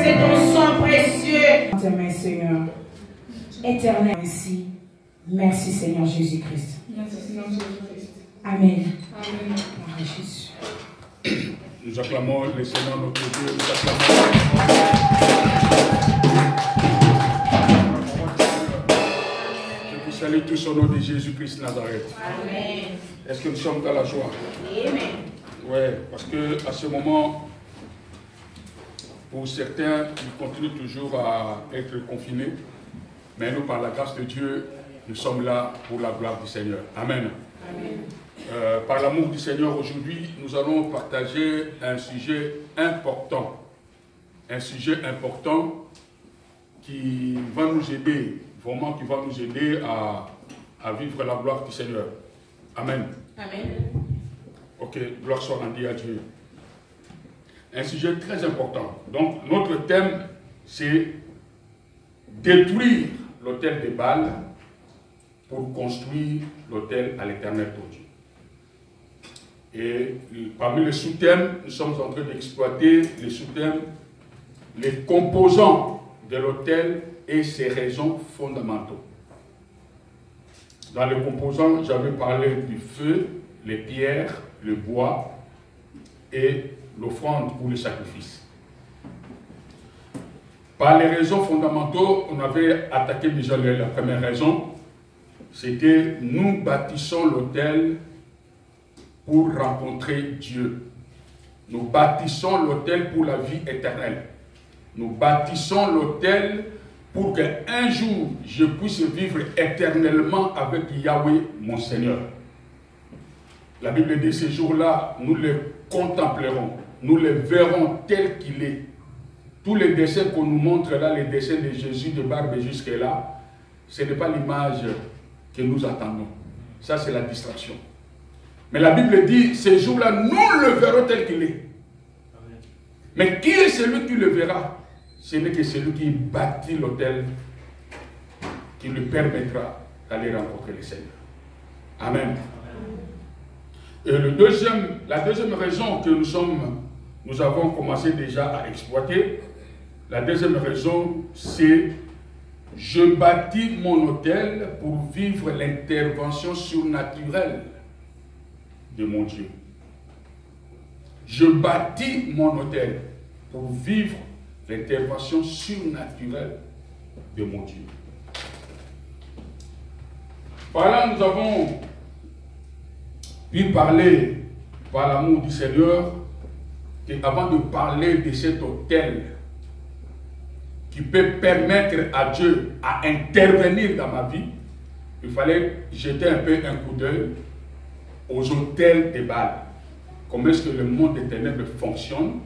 c'est ton sang précieux. Dans tes mains, Seigneur. Éternel, merci. Merci, Seigneur Jésus-Christ. Merci, Seigneur Jésus-Christ. Amen. Amen. Gloire à Jésus. Nous acclamons le Seigneur notre Dieu. Nous acclamons. Je vous salue tous au nom de Jésus-Christ Nazareth. Amen. Est-ce que nous sommes dans la joie? Amen. Oui, parce que à ce moment, pour certains, ils continuent toujours à être confinés. Mais nous, par la grâce de Dieu, nous sommes là pour la gloire du Seigneur. Amen. Amen. Par l'amour du Seigneur, aujourd'hui, nous allons partager un sujet important. Un sujet important qui va nous aider, vraiment qui va nous aider à vivre la gloire du Seigneur. Amen. Amen. Ok, gloire soit rendue à Dieu. Un sujet très important. Donc, notre thème, c'est détruire l'autel de Baal pour construire l'autel à l'Éternel pour Dieu. Et parmi les sous-thèmes, nous sommes en train d'exploiter les sous-thèmes, les composants de l'autel et ses raisons fondamentaux. Dans les composants, j'avais parlé du feu, les pierres, le bois et l'offrande pour le sacrifice. Par les raisons fondamentaux, on avait attaqué déjà la première raison, c'était nous bâtissons l'autel pour rencontrer Dieu. Nous bâtissons l'autel pour la vie éternelle. Nous bâtissons l'autel pour qu'un jour je puisse vivre éternellement avec Yahweh, mon Seigneur. La Bible dit ces jours-là, nous les contemplerons, nous les verrons tels qu'il est. Tous les dessins qu'on nous montre là, les dessins de Jésus de barbe jusque-là, ce n'est pas l'image que nous attendons. Ça, c'est la distraction. Mais la Bible dit, ces jours-là, nous le verrons tel qu'il est. Mais qui est celui qui le verra? Ce n'est que celui qui bâtit l'autel qui lui permettra d'aller rencontrer le Seigneur. Amen. Et la deuxième raison que nous avons commencé déjà à exploiter, la deuxième raison, c'est je bâtis mon autel pour vivre l'intervention surnaturelle de mon Dieu. Je bâtis mon autel pour vivre l'intervention surnaturelle de mon Dieu. Par là, nous avons pu parler, par l'amour du Seigneur, qu'avant de parler de cet autel qui peut permettre à Dieu à intervenir dans ma vie, il fallait jeter un peu un coup d'œil aux autels de Baal. Comment est-ce que le monde des ténèbres fonctionne?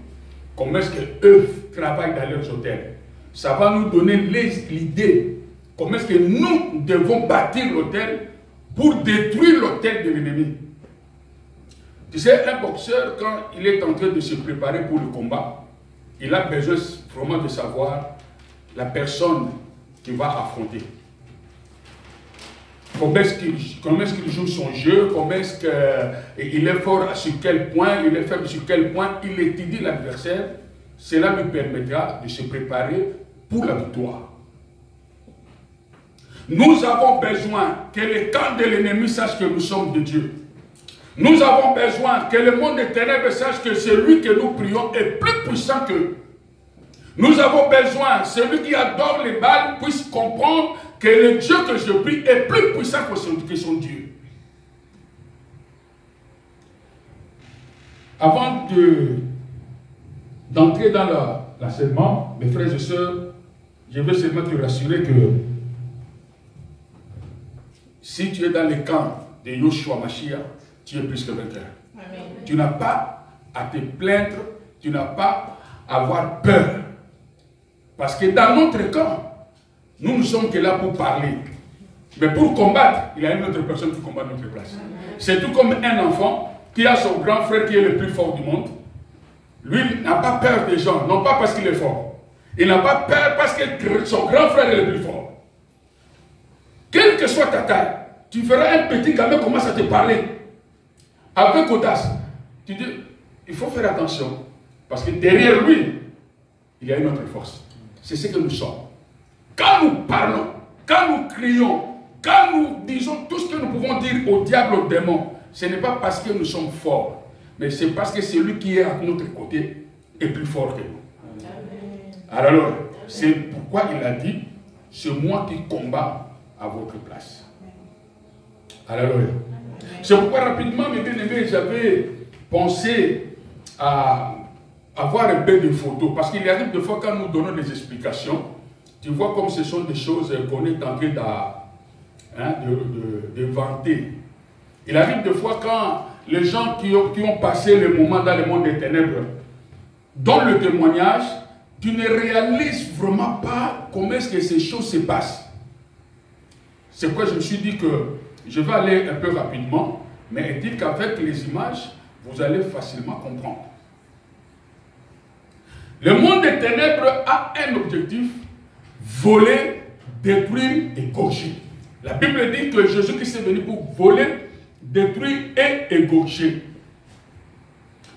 Comment est-ce qu'eux travaillent dans leurs autels? Ça va nous donner l'idée. Comment est-ce que nous devons bâtir l'autel pour détruire l'autel de l'ennemi? Tu sais, un boxeur, quand il est en train de se préparer pour le combat, il a besoin vraiment de savoir la personne qu'il va affronter. Comment est-ce qu'il joue son jeu, comment est-ce qu'il est fort sur quel point, il est faible sur quel point, il étudie l'adversaire. Cela lui permettra de se préparer pour la victoire. Nous avons besoin que le camp de l'ennemi sache que nous sommes de Dieu. Nous avons besoin que le monde des ténèbres sache que celui que nous prions est plus puissant qu'eux. Nous avons besoin que celui qui adore les Baals puisse comprendre que le Dieu que je prie est plus puissant que son Dieu. Avant d'entrer dans l'enseignement, mes frères et sœurs, je veux seulement te rassurer que si tu es dans le camp de Yoshua Mashiach, tu es plus que vainqueur. Amen. Tu n'as pas à te plaindre, tu n'as pas à avoir peur. Parce que dans notre camp, nous ne sommes que là pour parler. Mais pour combattre, il y a une autre personne qui combat à notre place. C'est tout comme un enfant qui a son grand frère qui est le plus fort du monde. Lui n'a pas peur des gens, non pas parce qu'il est fort. Il n'a pas peur parce que son grand frère est le plus fort. Quelle que soit ta taille, tu feras un petit gamin commence à te parler. Avec audace. Tu dis, il faut faire attention. Parce que derrière lui, il y a une autre force. C'est ce que nous sommes. Quand nous parlons, quand nous crions, quand nous disons tout ce que nous pouvons dire au diable, au démon, ce n'est pas parce que nous sommes forts, mais c'est parce que celui qui est à notre côté est plus fort que nous. Alors, c'est pourquoi il a dit, c'est moi qui combats à votre place. Alléluia. C'est pourquoi rapidement, mes bien-aimés, j'avais pensé à avoir un peu de photos. Parce qu'il arrive des fois quand nous donnons des explications, tu vois comme ce sont des choses qu'on est en train de vanter. Il arrive des fois quand les gens qui ont passé le moment dans le monde des ténèbres donnent le témoignage, tu ne réalises vraiment pas comment est-ce que ces choses se passent. C'est pourquoi je me suis dit que je vais aller un peu rapidement, mais dit qu'avec les images, vous allez facilement comprendre. Le monde des ténèbres a un objectif, voler, détruire et égorger. La Bible dit que Jésus-Christ est venu pour voler, détruire et égorger.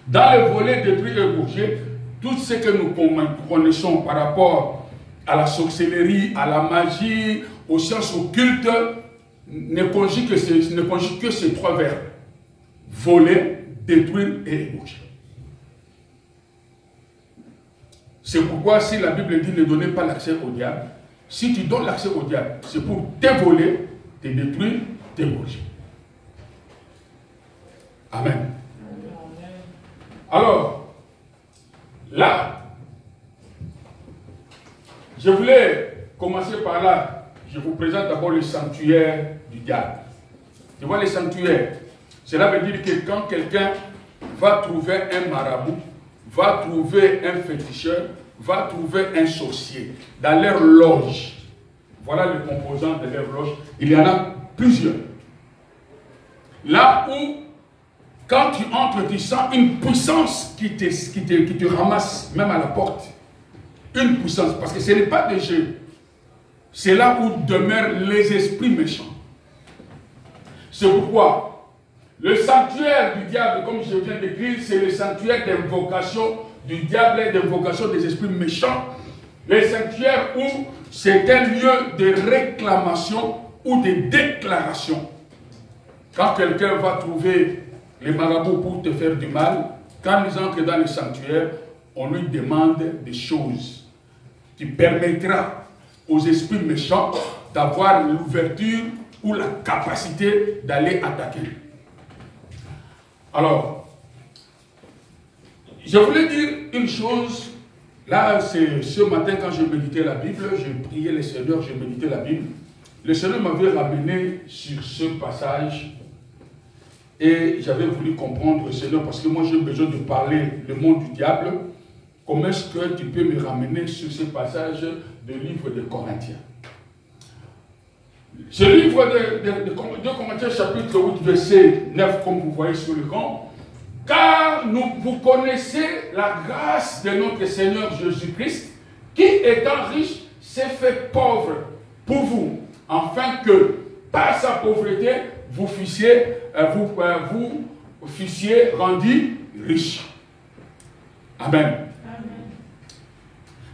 Dans le voler, détruire et égorger, tout ce que nous connaissons par rapport à la sorcellerie, à la magie, aux sciences occultes, ne conjugue que ces trois verbes. Voler, détruire et égorger. C'est pourquoi si la Bible dit ne donnez pas l'accès au diable, si tu donnes l'accès au diable, c'est pour te voler, te détruire, t'égorger. Amen. Alors, là, je voulais commencer par là. Je vous présente d'abord le sanctuaire du diable. Tu vois, le sanctuaire, cela veut dire que quand quelqu'un va trouver un marabout, va trouver un féticheur, va trouver un sorcier dans leur loge. Voilà les composants de leur loge. Il y en a plusieurs. Là où, quand tu entres, tu sens une puissance qui te ramasse, même à la porte. Une puissance, parce que ce n'est pas des jeux. C'est là où demeurent les esprits méchants. C'est pourquoi le sanctuaire du diable, comme je viens d'écrire, c'est le sanctuaire d'invocation du diable et d'invocation des esprits méchants. Le sanctuaire où c'est un lieu de réclamation ou de déclaration. Quand quelqu'un va trouver les marabouts pour te faire du mal, quand ils entrent dans le sanctuaire, on lui demande des choses qui permettra aux esprits méchants d'avoir l'ouverture ou la capacité d'aller attaquer. Alors, je voulais dire une chose. Là, c'est ce matin quand j'ai médité la Bible, j'ai prié le Seigneur, j'ai médité la Bible. Le Seigneur m'avait ramené sur ce passage et j'avais voulu comprendre le Seigneur parce que moi j'ai besoin de parler le monde du diable. Comment est-ce que tu peux me ramener sur ce passage du livre de Corinthiens? Ce livre de 2 Corinthiens chapitre 8 verset 9 comme vous voyez sur l'écran. Car vous connaissez la grâce de notre Seigneur Jésus-Christ qui étant riche s'est fait pauvre pour vous, afin que par sa pauvreté vous fussiez rendus riches. Amen.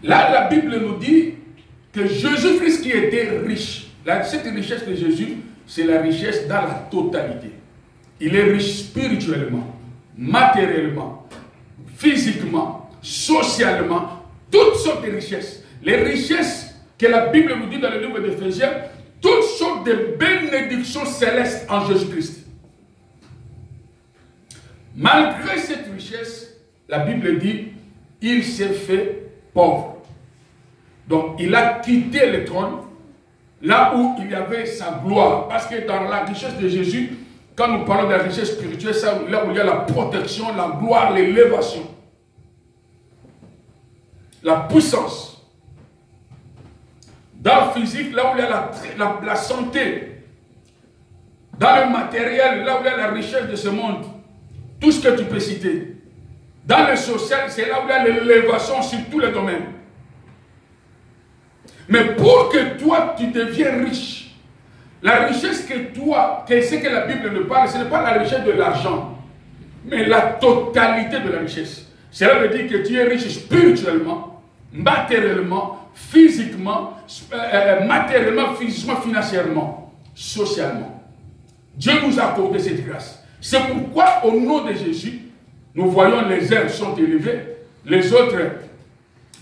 Là, la Bible nous dit que Jésus-Christ qui était riche, cette richesse de Jésus, c'est la richesse dans la totalité. Il est riche spirituellement, matériellement, physiquement, socialement, toutes sortes de richesses. Les richesses que la Bible nous dit dans le livre d'Éphésiens, toutes sortes de bénédictions célestes en Jésus-Christ. Malgré cette richesse, la Bible dit, il s'est fait pauvre. Donc, il a quitté le trône, là où il y avait sa gloire. Parce que dans la richesse de Jésus, quand nous parlons de la richesse spirituelle, c'est là où il y a la protection, la gloire, l'élévation. La puissance. Dans le physique, là où il y a la santé. Dans le matériel, là où il y a la richesse de ce monde. Tout ce que tu peux citer. Dans le social, c'est là où il y a l'élévation sur tous les domaines. Mais pour que toi, tu deviennes riche, la richesse que toi, ce que la Bible nous parle, ce n'est pas la richesse de l'argent, mais la totalité de la richesse. Cela veut dire que tu es riche spirituellement, matériellement, physiquement, matériellement, physiquement, financièrement, socialement. Dieu nous a accordé cette grâce. C'est pourquoi, au nom de Jésus, nous voyons les uns sont élevés, les autres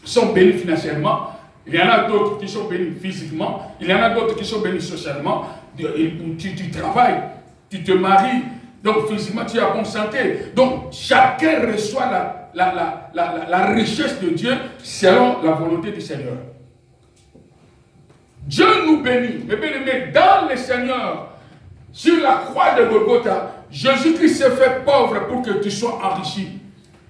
sont bénis financièrement, il y en a d'autres qui sont bénis physiquement, il y en a d'autres qui sont bénis socialement. Tu travailles, tu te maries, donc physiquement tu es en bonne santé. Donc chacun reçoit la richesse de Dieu selon la volonté du Seigneur. Dieu nous bénit, mes bien-aimés, dans le Seigneur, sur la croix de Golgotha, Jésus-Christ s'est fait pauvre pour que tu sois enrichi.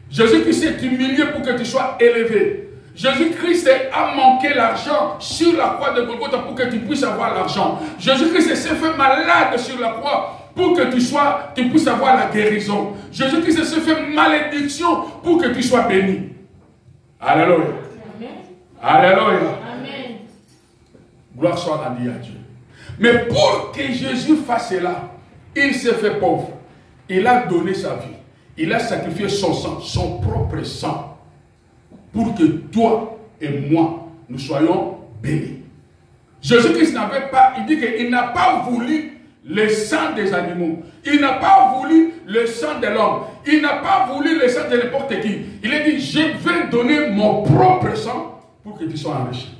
Jésus-Christ s'est humilié pour que tu sois élevé. Jésus-Christ a manqué l'argent sur la croix de Golgotha pour que tu puisses avoir l'argent. Jésus-Christ s'est fait malade sur la croix pour que tu puisses avoir la guérison. Jésus-Christ s'est fait malédiction pour que tu sois béni. Alléluia. Alléluia. Amen. Gloire soit rendue à Dieu. Mais pour que Jésus fasse cela, il s'est fait pauvre. Il a donné sa vie. Il a sacrifié son sang, son propre sang, pour que toi et moi, nous soyons bénis. Jésus-Christ n'avait pas, il dit qu'il n'a pas voulu le sang des animaux. Il n'a pas voulu le sang de l'homme. Il n'a pas voulu le sang de n'importe qui. Il a dit, je vais donner mon propre sang pour que tu sois enrichi.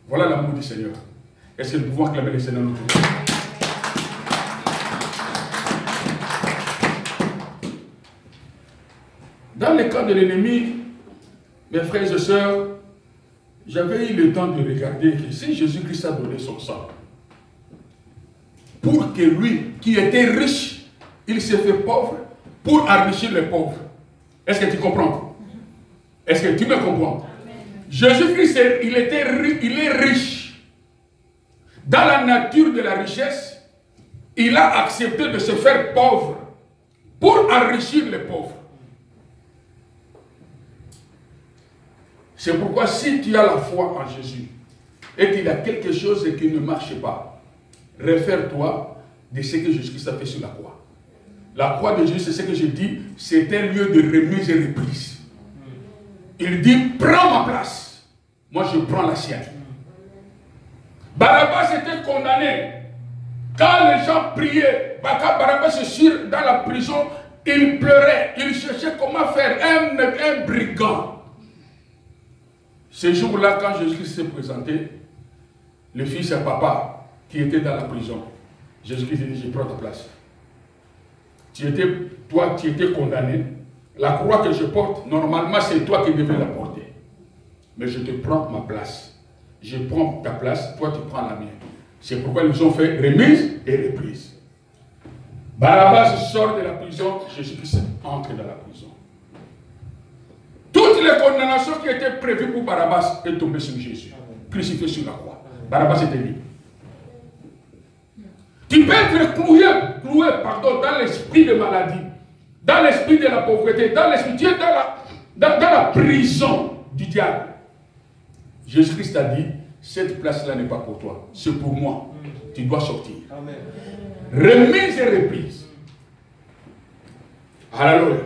Voilà l'amour du Seigneur. Est-ce que nous pouvons acclamer le Seigneur nous tous? Dans le camp de l'ennemi, mes frères et sœurs, j'avais eu le temps de regarder que si Jésus-Christ a donné son sang, pour que lui, qui était riche, il s'est fait pauvre, pour enrichir les pauvres. Est-ce que tu comprends? Est-ce que tu me comprends? Jésus-Christ, il est riche. Dans la nature de la richesse, il a accepté de se faire pauvre pour enrichir les pauvres. C'est pourquoi si tu as la foi en Jésus et qu'il y a quelque chose qui ne marche pas, réfère-toi de ce que Jésus-Christ a fait sur la croix. La croix de Jésus, c'est ce que je dis, c'est un lieu de remise et reprise. Il dit, prends ma place, moi je prends la sienne. Barabbas était condamné. Quand les gens priaient, quand Barabbas est dans la prison, il pleurait, il cherchait comment faire un brigand. Ce jour-là, quand Jésus-Christ s'est présenté, le fils à papa qui était dans la prison, Jésus-Christ dit, je prends ta place. Tu étais condamné. La croix que je porte, normalement, c'est toi qui devais la porter. Mais je te prends ma place. Je prends ta place, toi tu prends la mienne. C'est pourquoi ils ont fait remise et reprise. Barabbas sort de la prison, Jésus-Christ entre dans la prison. Toutes les condamnations qui étaient prévues pour Barabbas est tombées sur Jésus, crucifié sur la croix. Barabbas était libre. Tu peux être cloué dans l'esprit de maladie, dans l'esprit de la pauvreté, dans l'esprit, tu es dans la prison du diable. Jésus-Christ a dit, cette place-là n'est pas pour toi, c'est pour moi. Tu dois sortir. Amen. Remise et reprise. Alléluia.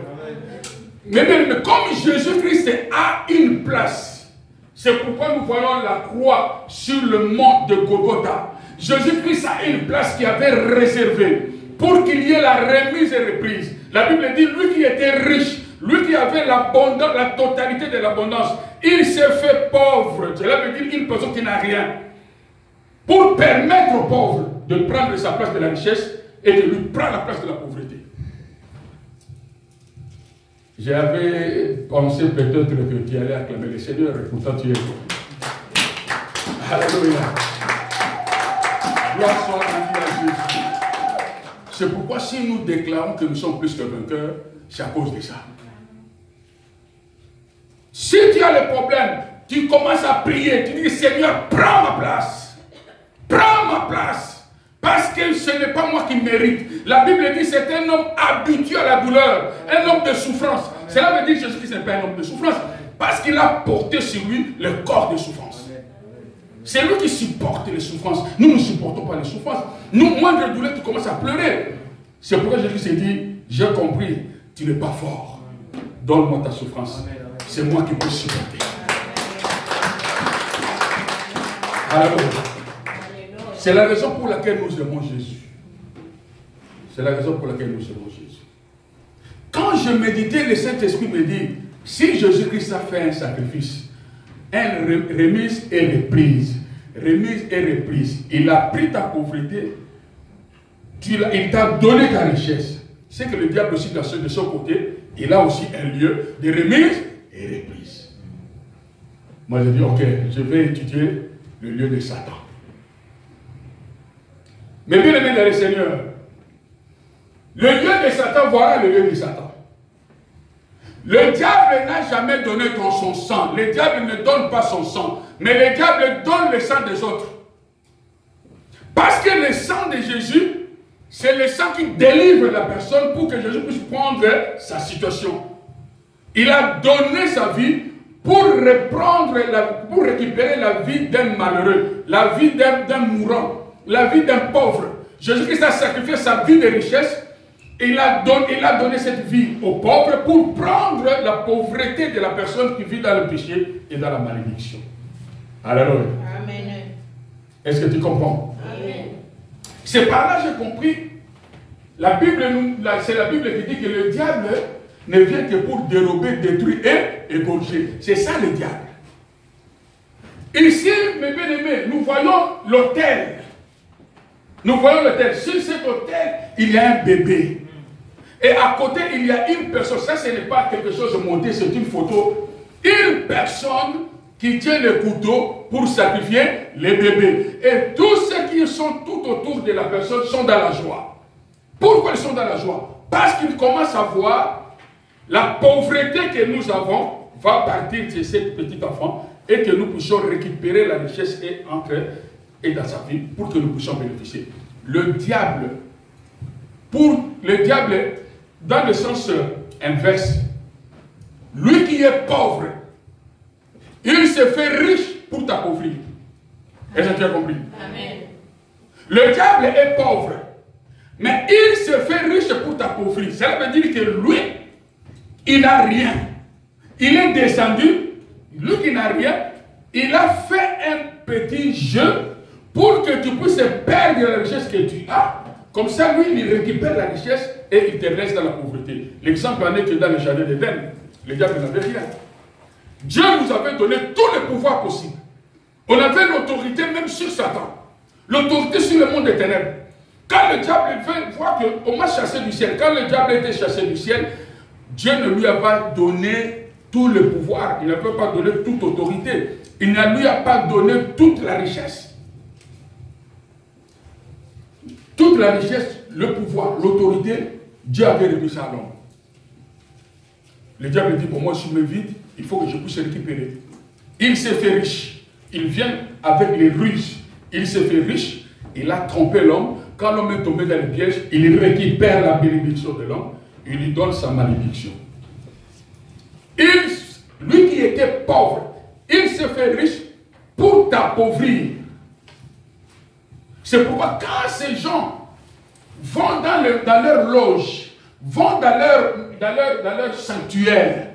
Mais comme Jésus-Christ a une place, c'est pourquoi nous voyons la croix sur le mont de Golgotha. Jésus-Christ a une place qui avait réservée pour qu'il y ait la remise et reprise. La Bible dit, lui qui était riche, lui qui avait l'abondance, la totalité de l'abondance, il s'est fait pauvre. Cela veut dire une personne qui n'a rien. Pour permettre aux pauvres de prendre sa place de la richesse et de lui prendre la place de la pauvreté. J'avais pensé peut-être que tu allais acclamer le Seigneur et pourtant tu es bon. Alléluia. Gloire soit rendue à Jésus. C'est pourquoi si nous déclarons que nous sommes plus que vainqueurs, c'est à cause de ça. Si tu as le problème, tu commences à prier, tu dis Seigneur, prends ma place. Prends ma place. Parce que ce n'est pas moi qui mérite. La Bible dit c'est un homme habitué à la douleur, un homme de souffrance. Cela veut dire que Jésus-Christ n'est pas un homme de souffrance. Parce qu'il a porté sur lui le corps de souffrance. C'est lui qui supporte les souffrances. Nous ne supportons pas les souffrances. Nous, moindre douleur, tu commences à pleurer. C'est pourquoi Jésus s'est dit, j'ai compris, tu n'es pas fort. Donne-moi ta souffrance. C'est moi qui peux supporter. Alors, c'est la raison pour laquelle nous aimons Jésus. C'est la raison pour laquelle nous aimons Jésus. Quand je méditais, le Saint-Esprit me dit, si Jésus-Christ a fait un sacrifice, une remise et reprise, remise et reprise, il a pris ta pauvreté, il t'a donné ta richesse. C'est que le diable aussi, de son côté, il a aussi un lieu de remise et reprise. Moi, j'ai dit, ok, je vais étudier le lieu de Satan. Mais bien aimé dans le Seigneur, le lieu de Satan, voilà le lieu de Satan. Le diable n'a jamais donné son sang. Le diable ne donne pas son sang. Mais le diable donne le sang des autres. Parce que le sang de Jésus, c'est le sang qui délivre la personne pour que Jésus puisse prendre sa situation. Il a donné sa vie pour pour récupérer la vie d'un malheureux, la vie d'un mourant, la vie d'un pauvre. Jésus-Christ a sacrifié sa vie de richesse. Il a donné cette vie aux pauvres pour prendre la pauvreté de la personne qui vit dans le péché et dans la malédiction. Alléluia. Amen. Est-ce que tu comprends? Amen. C'est par là que j'ai compris. C'est la Bible qui dit que le diable ne vient que pour dérober, détruire et égorger. C'est ça le diable. Ici, mes bien-aimés, nous voyons l'autel. Nous voyons l'autel. Sur cet autel, il y a un bébé. Et à côté, il y a une personne. Ça, ce n'est pas quelque chose de monté, c'est une photo. Une personne qui tient le couteau pour sacrifier les bébés. Et tous ceux qui sont tout autour de la personne sont dans la joie. Pourquoi ils sont dans la joie? Parce qu'ils commencent à voir la pauvreté que nous avons va partir de ce petit enfant et que nous puissions récupérer la richesse et entrer dans sa vie pour que nous puissions bénéficier. Le diable, dans le sens inverse, lui qui est pauvre, il se fait riche pour t'appauvrir. Est-ce que tu as compris? Amen. Le diable est pauvre, mais il se fait riche pour t'appauvrir. Cela veut dire que lui, il n'a rien. Il est descendu, lui qui n'a rien, il a fait un petit jeu pour que tu puisses perdre la richesse que tu as. Comme ça, lui, il récupère la richesse et il te laisse dans la pauvreté. L'exemple en est que dans le jardin d'Éden, le diable n'avait rien. Dieu nous avait donné tous les pouvoirs possibles. On avait l'autorité même sur Satan. L'autorité sur le monde des ténèbres. Quand le diable veut voir qu'on m'a chassé du ciel, quand le diable était chassé du ciel, Dieu ne lui a pas donné tout le pouvoir. Il ne peut pas donner toute autorité. Il ne lui a pas donné toute la richesse. Toute la richesse, le pouvoir, l'autorité, Dieu avait remis ça à l'homme. Le diable dit, pour moi, je me vide, il faut que je puisse récupérer. Il s'est fait riche. Il vient avec les ruses. Il s'est fait riche. Il a trompé l'homme. Quand l'homme est tombé dans le piège, il récupère la bénédiction de l'homme. Il lui donne sa malédiction. Lui qui était pauvre, il s'est fait riche pour t'appauvrir. C'est pourquoi quand ces gens vont dans leur loge, vont dans leur sanctuaire,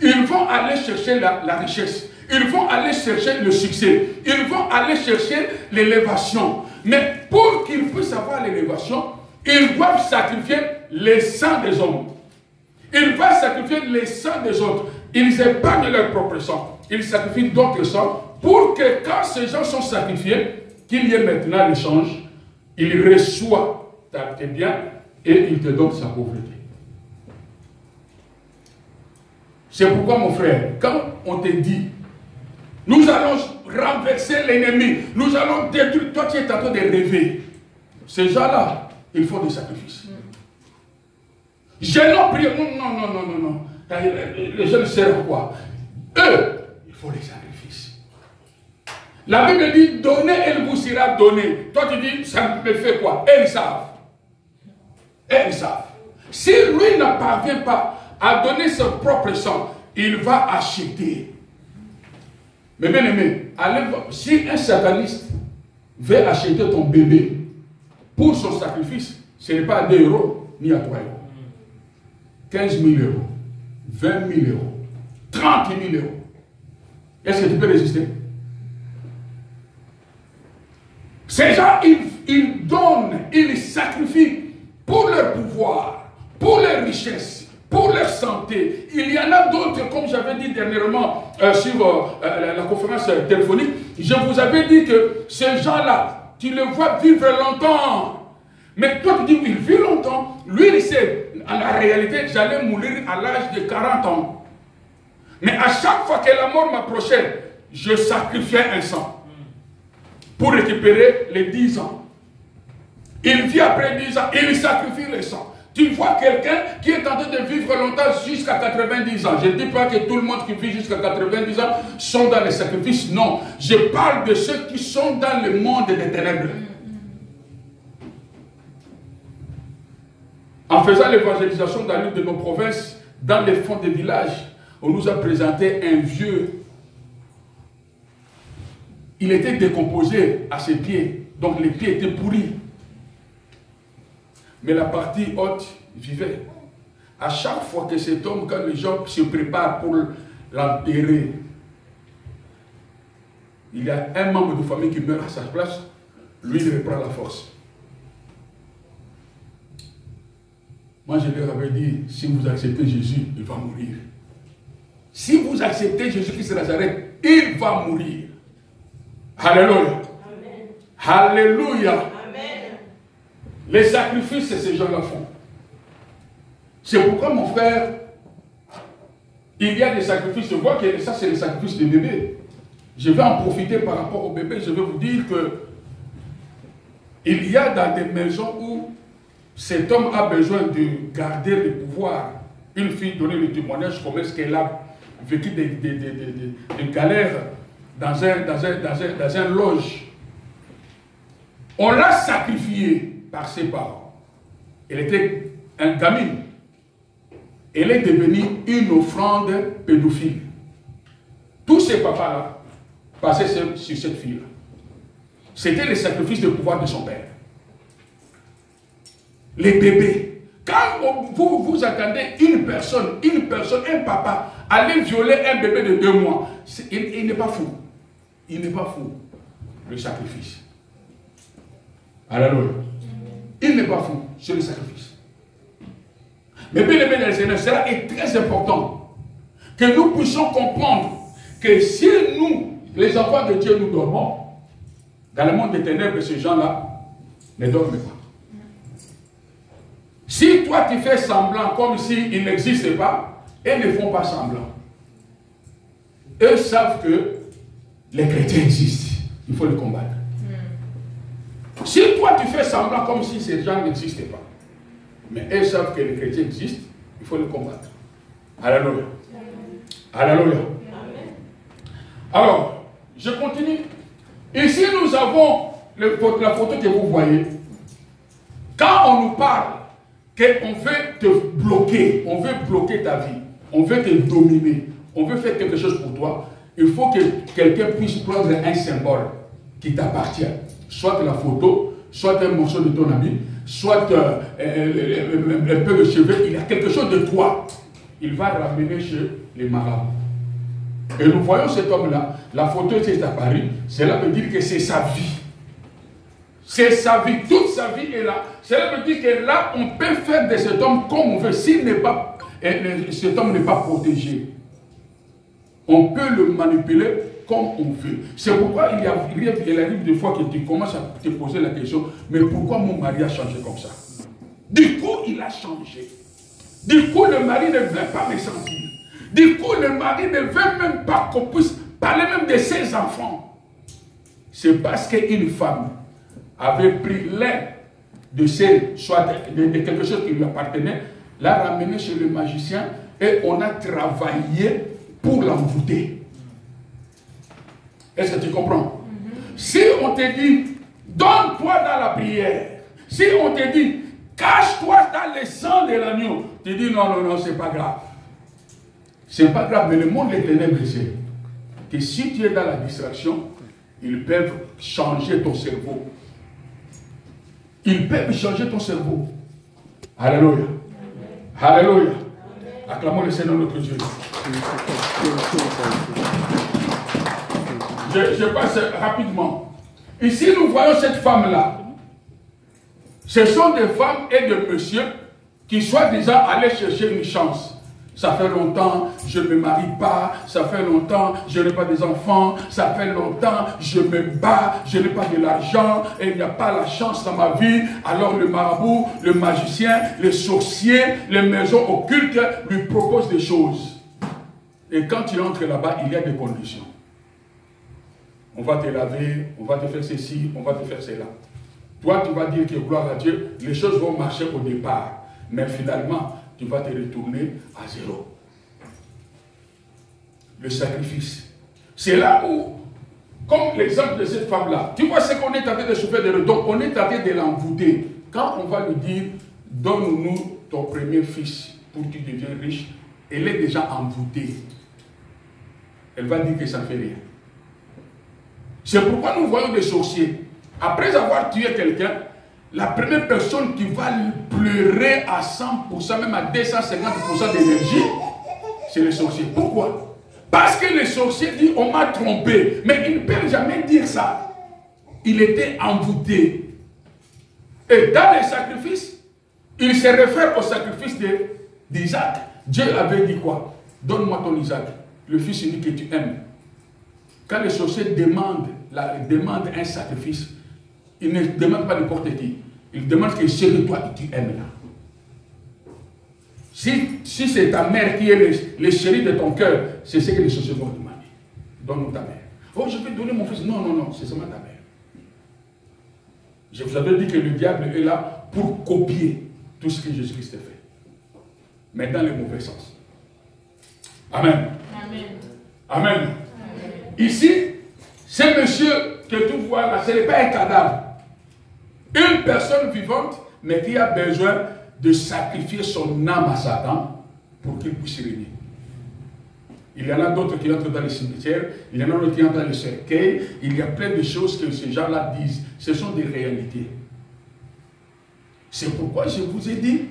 ils vont aller chercher la richesse. Ils vont aller chercher le succès. Ils vont aller chercher l'élévation. Mais pour qu'ils puissent avoir l'élévation, ils doivent sacrifier les sangs des hommes. Ils vont sacrifier les sangs des autres. Ils épargnent leur propre sang. Ils sacrifient d'autres sangs pour que quand ces gens sont sacrifiés, qu'il y ait maintenant l'échange, il reçoit tes biens et il te donne sa pauvreté. C'est pourquoi, mon frère, quand on te dit, nous allons renverser l'ennemi, nous allons détruire, toi tu es en train de rêver. Ces gens-là, ils font des sacrifices. J'ai non prié, non. Les gens ne servent à quoi? Eux, il faut les sacrifices. La Bible dit, donnez, elle vous sera donnée. Toi tu dis, ça me fait quoi? Elles savent. Elles savent. Si lui ne parvient pas à donner son propre sang, il va acheter. Mais bien aimé, si un sataniste veut acheter ton bébé pour son sacrifice, ce n'est pas à 2 euros ni à 3 euros. 15 000 euros, 20 000 euros, 30 000 euros. Est-ce que tu peux résister? Ces gens, ils donnent, ils sacrifient pour leur pouvoir, pour leur richesse, pour leur santé. Il y en a d'autres, comme j'avais dit dernièrement sur la conférence téléphonique, je vous avais dit que ces gens-là, tu les vois vivre longtemps. Mais toi, tu dis, il vit longtemps. Lui, il sait, en la réalité, j'allais mourir à l'âge de 40 ans. Mais à chaque fois que la mort m'approchait, je sacrifiais un sang pour récupérer les 10 ans. Il vit après 10 ans, il sacrifie le sang. Tu vois quelqu'un qui est en train de vivre longtemps jusqu'à 90 ans. Je ne dis pas que tout le monde qui vit jusqu'à 90 ans sont dans les sacrifices. Non, je parle de ceux qui sont dans le monde des ténèbres. En faisant l'évangélisation dans l'une de nos provinces, dans les fonds des villages, on nous a présenté un vieux. Il était décomposé à ses pieds, donc les pieds étaient pourris. Mais la partie haute vivait. À chaque fois que cet homme, quand les gens se préparent pour l'enterrer, il y a un membre de famille qui meurt à sa place, lui il reprend la force. Moi je leur avais dit, si vous acceptez Jésus, il va mourir. Si vous acceptez Jésus-Christ de Nazareth, il va mourir. Alléluia. Amen. Alléluia. Amen. Les sacrifices que ces gens-là font. C'est pourquoi mon frère, il y a des sacrifices. Je vois que ça c'est les sacrifices des bébés. Je vais en profiter par rapport aux bébés. Je vais vous dire que il y a dans des maisons où cet homme a besoin de garder le pouvoir. Une fille donnait le témoignage comment est-ce qu'elle a vécu des galères dans un loge. On l'a sacrifiée par ses parents. Elle était un gamine. Elle est devenue une offrande pédophile. Tous ces papas-là passaient sur cette fille-là. C'était le sacrifice de pouvoir de son père. Les bébés. Quand vous attendez une personne, un papa, aller violer un bébé de 2 mois, il n'est pas fou. Il n'est pas fou. Le sacrifice. Alléluia. Il n'est pas fou. C'est le sacrifice. Mais bien aimé dans le Seigneur, cela est très important. Que nous puissions comprendre que si nous, les enfants de Dieu, nous dormons, dans le monde des ténèbres, ces gens-là ne dorment pas. Si toi tu fais semblant comme s'ils n'existaient pas, ils ne font pas semblant. Eux savent que les chrétiens existent. Il faut les combattre. Si toi tu fais semblant comme si ces gens n'existaient pas, mais eux savent que les chrétiens existent, il faut les combattre. Alléluia. Alléluia. Alors, je continue. Ici nous avons la photo que vous voyez. Quand on nous parle qu'on veut te bloquer, on veut bloquer ta vie, on veut te dominer, on veut faire quelque chose pour toi, il faut que quelqu'un puisse prendre un symbole qui t'appartient. Soit la photo, soit un morceau de ton habit, soit un peu de cheveux, il y a quelque chose de toi. Il va ramener chez les marabouts. Et nous voyons cet homme-là, la photo est apparue, cela veut dire que c'est sa vie. C'est sa vie, toute sa vie est là. Cela veut dire que là, on peut faire de cet homme comme on veut. S'il n'est pas, cet homme n'est pas protégé, on peut le manipuler comme on veut. C'est pourquoi il arrive des fois que tu commences à te poser la question, mais pourquoi mon mari a changé comme ça? Du coup, il a changé. Du coup, le mari ne veut pas me sentir. Du coup, le mari ne veut même pas qu'on puisse parler même de ses enfants. C'est parce qu'une femme avait pris l'un de ses, soit de quelque chose qui lui appartenait, l'a ramené chez le magicien et on a travaillé pour l'envoûter. Est-ce que tu comprends? Si on te dit, donne-toi dans la prière, si on te dit, cache-toi dans le sang de l'agneau, tu dis non, non, non, c'est pas grave. C'est pas grave, mais le monde des ténèbres sait que si tu es dans la distraction, ils peuvent changer ton cerveau. Ils peuvent changer ton cerveau. Alléluia. Alléluia. Acclamons le Seigneur notre Dieu. Je passe rapidement. Ici, nous voyons cette femme-là. Ce sont des femmes et des messieurs qui soi-disant allaient chercher une chance. Ça fait longtemps, je ne me marie pas. Ça fait longtemps, je n'ai pas des enfants. Ça fait longtemps, je me bats. Je n'ai pas de l'argent. Et il n'y a pas la chance dans ma vie. Alors le marabout, le magicien, les sorciers, les maisons occultes lui proposent des choses. Et quand il entre là-bas, il y a des conditions. On va te laver, on va te faire ceci, on va te faire cela. Toi, tu vas dire que gloire à Dieu, les choses vont marcher au départ. Mais finalement, tu vas te retourner à zéro. Le sacrifice. C'est là où, comme l'exemple de cette femme-là, tu vois ce qu'on est en train de souffrir de donc on est en train de l'envoûter. Quand on va lui dire, donne-nous ton premier fils pour que tu deviennes riche, elle est déjà envoûtée. Elle va dire que ça ne fait rien. C'est pourquoi nous voyons des sorciers. Après avoir tué quelqu'un, la première personne qui va pleurer à 100%, même à 250% d'énergie, c'est le sorcier. Pourquoi? Parce que le sorcier dit, on m'a trompé. Mais il ne peut jamais dire ça. Il était envoûté. Et dans les sacrifices, il se réfère au sacrifice d'Isaac. Dieu avait dit quoi? Donne-moi ton Isaac, le fils unique que tu aimes. Quand le sorcier demande un sacrifice, il ne demande pas n'importe qui. Il demande que c'est de toi que tu aimes là. Si c'est ta mère qui est le chéri de ton cœur, c'est ce que les sorciers vont demander. Donne-nous ta mère. Oh, je vais donner mon fils. Non, non, non, c'est seulement ta mère. Je vous avais dit que le diable est là pour copier tout ce que Jésus-Christ a fait. Mais dans le mauvais sens. Amen. Amen. Amen. Amen. Ici, ce monsieur que tu vois là, ce n'est pas un cadavre. Une personne vivante, mais qui a besoin de sacrifier son âme à Satan pour qu'il puisse régner. Il y en a d'autres qui entrent dans les cimetières, il y en a d'autres qui entrent dans les cercueils, il y a plein de choses que ces gens-là disent. Ce sont des réalités. C'est pourquoi je vous ai dit,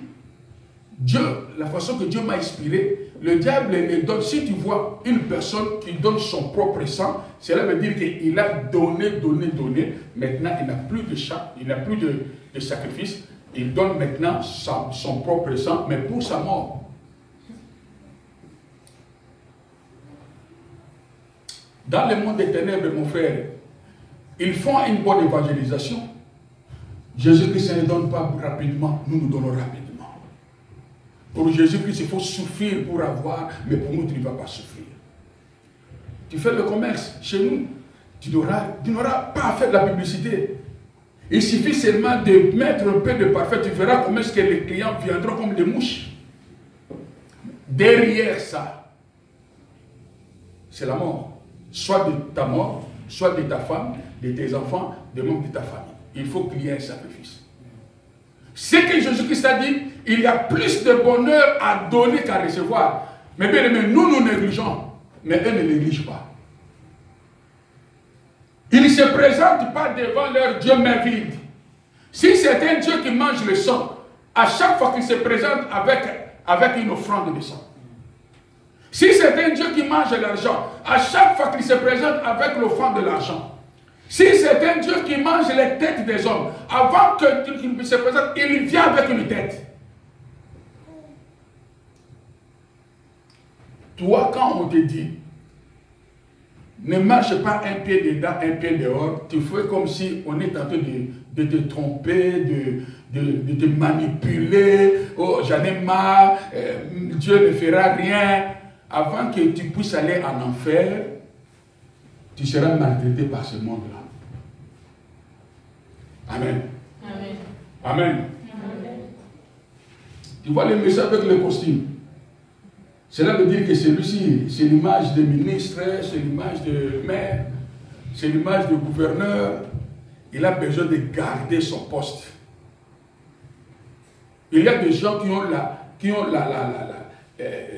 Dieu, la façon que Dieu m'a inspiré, le diable me donne, si tu vois une personne qui donne son propre sang, cela veut dire qu'il a donné, maintenant il n'a plus de sang, il n'a plus de sacrifice, il donne maintenant son propre sang, mais pour sa mort. Dans le monde des ténèbres, mon frère, ils font une bonne évangélisation. Jésus-Christ ne donne pas rapidement, nous nous donnons rapidement. Pour Jésus-Christ, il faut souffrir pour avoir, mais pour nous, tu ne vas pas souffrir. Tu fais le commerce chez nous, tu n'auras pas à faire de la publicité. Il suffit seulement de mettre un peu de parfum, tu verras comment est-ce que les clients viendront comme des mouches. Derrière ça, c'est la mort. Soit de ta mort, soit de ta femme, de tes enfants, des membres de ta famille. Il faut qu'il y ait un sacrifice. Ce que Jésus-Christ a dit, il y a plus de bonheur à donner qu'à recevoir. Mais bien aimé, nous négligeons, mais eux ne négligent pas. Ils ne se présentent pas devant leur Dieu main vide. Si c'est un Dieu qui mange le sang, à chaque fois qu'il se présente avec une offrande de sang. Si c'est un Dieu qui mange l'argent, à chaque fois qu'il se présente avec l'offrande de l'argent. Si c'est un Dieu qui mange les têtes des hommes, avant qu'il se présente, il vient avec une tête. Toi, quand on te dit, ne marche pas un pied dedans, un pied dehors, tu fais comme si on est en train de te tromper, de te manipuler. Oh, j'en ai marre, Dieu ne fera rien. Avant que tu puisses aller en enfer, tu seras maltraité par ce monde-là. Amen. Amen. Amen. Amen. Tu vois le message avec le costume. Cela veut dire que celui-ci, c'est l'image de ministre, c'est l'image de maire, c'est l'image de gouverneur. Il a besoin de garder son poste. Il y a des gens qui ont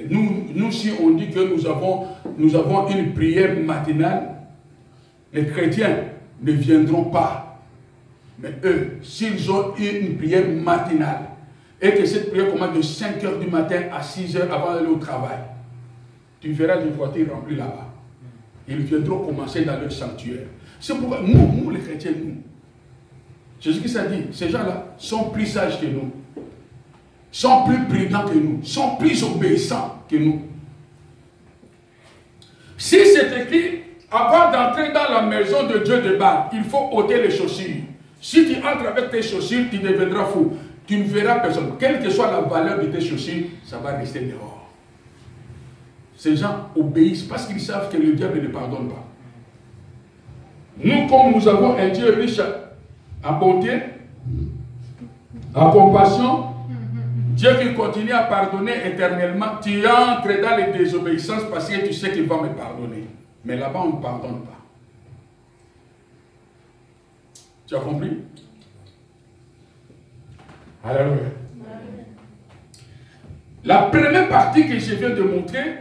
nous, si on dit que nous avons une prière matinale, les chrétiens ne viendront pas. Mais eux, s'ils ont une prière matinale, et que cette prière commence de 5 h du matin à 6 h avant d'aller au travail, tu verras les voitures remplies là-bas. ils viendront commencer dans leur sanctuaire. C'est pourquoi nous les chrétiens, nous, Jésus-Christ a dit, ces gens-là sont plus sages que nous, sont plus prudents que nous, sont plus obéissants que nous. Si c'est écrit, avant d'entrer dans la maison de Dieu de Baal, il faut ôter les chaussures. Si tu entres avec tes chaussures, tu deviendras fou. Tu ne verras personne. Quelle que soit la valeur de tes chaussures, ça va rester dehors. Ces gens obéissent parce qu'ils savent que le diable ne pardonne pas. Nous, comme nous avons un Dieu riche en bonté, en compassion, Dieu qui continue à pardonner éternellement, tu entres dans les désobéissances parce que tu sais qu'il va me pardonner. Mais là-bas, on ne pardonne pas. Tu as compris? Alléluia. La première partie que je viens de montrer,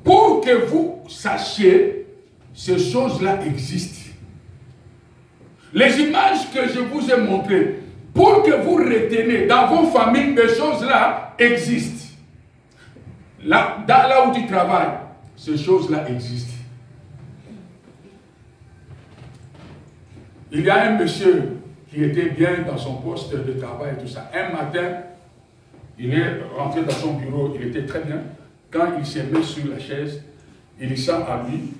pour que vous sachiez, ces choses-là existent. Les images que je vous ai montrées, pour que vous reteniez dans vos familles, des choses-là existent. Là où tu travailles, ces choses-là existent. Il y a un monsieur qui était bien dans son poste de travail et tout ça. Un matin, il est rentré dans son bureau, il était très bien. Quand il s'est mis sur la chaise, il sent à lui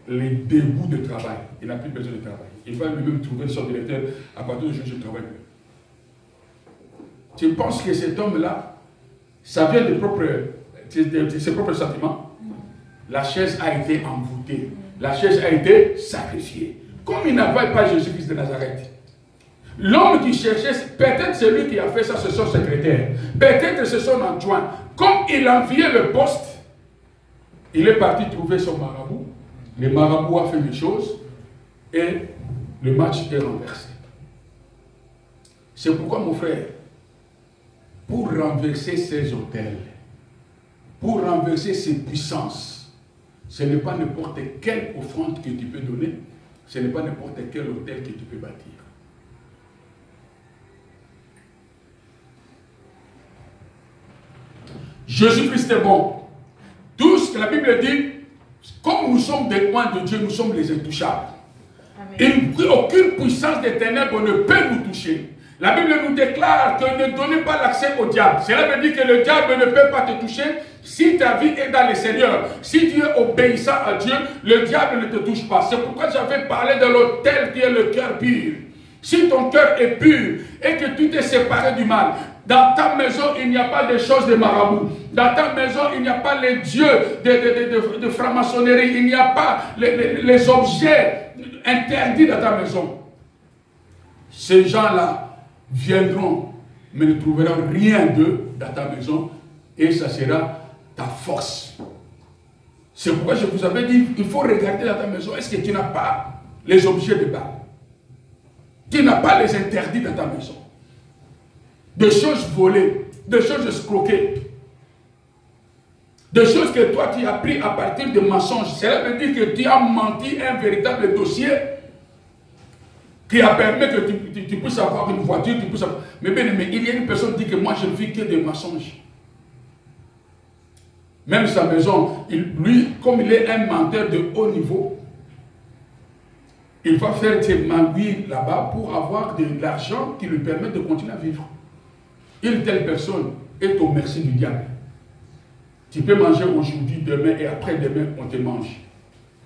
les dégoûts de travail. Il n'a plus besoin de travail. Il va lui-même trouver son directeur à partir du jour où je travaille plus. Tu penses que cet homme-là, ça vient de ses propres sentiments? La chaise a été envoûtée. La chaise a été sacrifiée. Comme il n'avait pas Jésus-Christ de Nazareth. L'homme qui cherchait, peut-être celui qui a fait ça, c'est son secrétaire. Peut-être c'est son adjoint. Comme il enviait le poste, il est parti trouver son marabout. Le marabout a fait des choses et le match est renversé. C'est pourquoi, mon frère, pour renverser ces autels, pour renverser ces puissances, ce n'est pas n'importe quelle offrande que tu peux donner, ce n'est pas n'importe quel autel que tu peux bâtir. Jésus-Christ est bon. Tout ce que la Bible dit, comme nous sommes des coins de Dieu, nous sommes les intouchables. Aucune puissance des ténèbres ne peut nous toucher. La Bible nous déclare que ne donnez pas l'accès au diable. Cela veut dire que le diable ne peut pas te toucher si ta vie est dans le Seigneur. Si tu es obéissant à Dieu, le diable ne te touche pas. C'est pourquoi j'avais parlé de l'autel qui est le cœur pur. Si ton cœur est pur et que tu t'es séparé du mal, dans ta maison, il n'y a pas de choses de marabout. Dans ta maison, il n'y a pas les dieux de franc-maçonnerie. Il n'y a pas les objets interdits dans ta maison. Ces gens-là viendront, mais ne trouveront rien d'eux dans ta maison. Et ça sera ta force. C'est pourquoi je vous avais dit, il faut regarder dans ta maison. Est-ce que tu n'as pas les objets de Baal? Tu n'as pas les interdits dans ta maison. Des choses volées, des choses escroquées, des choses que toi tu as pris à partir de mensonges. Cela veut dire que tu as menti un véritable dossier qui a permis que tu puisses avoir une voiture, tu puisses avoir... Mais bien aimé, il y a une personne qui dit que moi je ne vis que des mensonges. Même sa maison, lui, comme il est un menteur de haut niveau, il va faire des magouilles là-bas pour avoir de l'argent qui lui permet de continuer à vivre. Une telle personne est au merci du diable. Tu peux manger aujourd'hui, demain et après-demain, on te mange.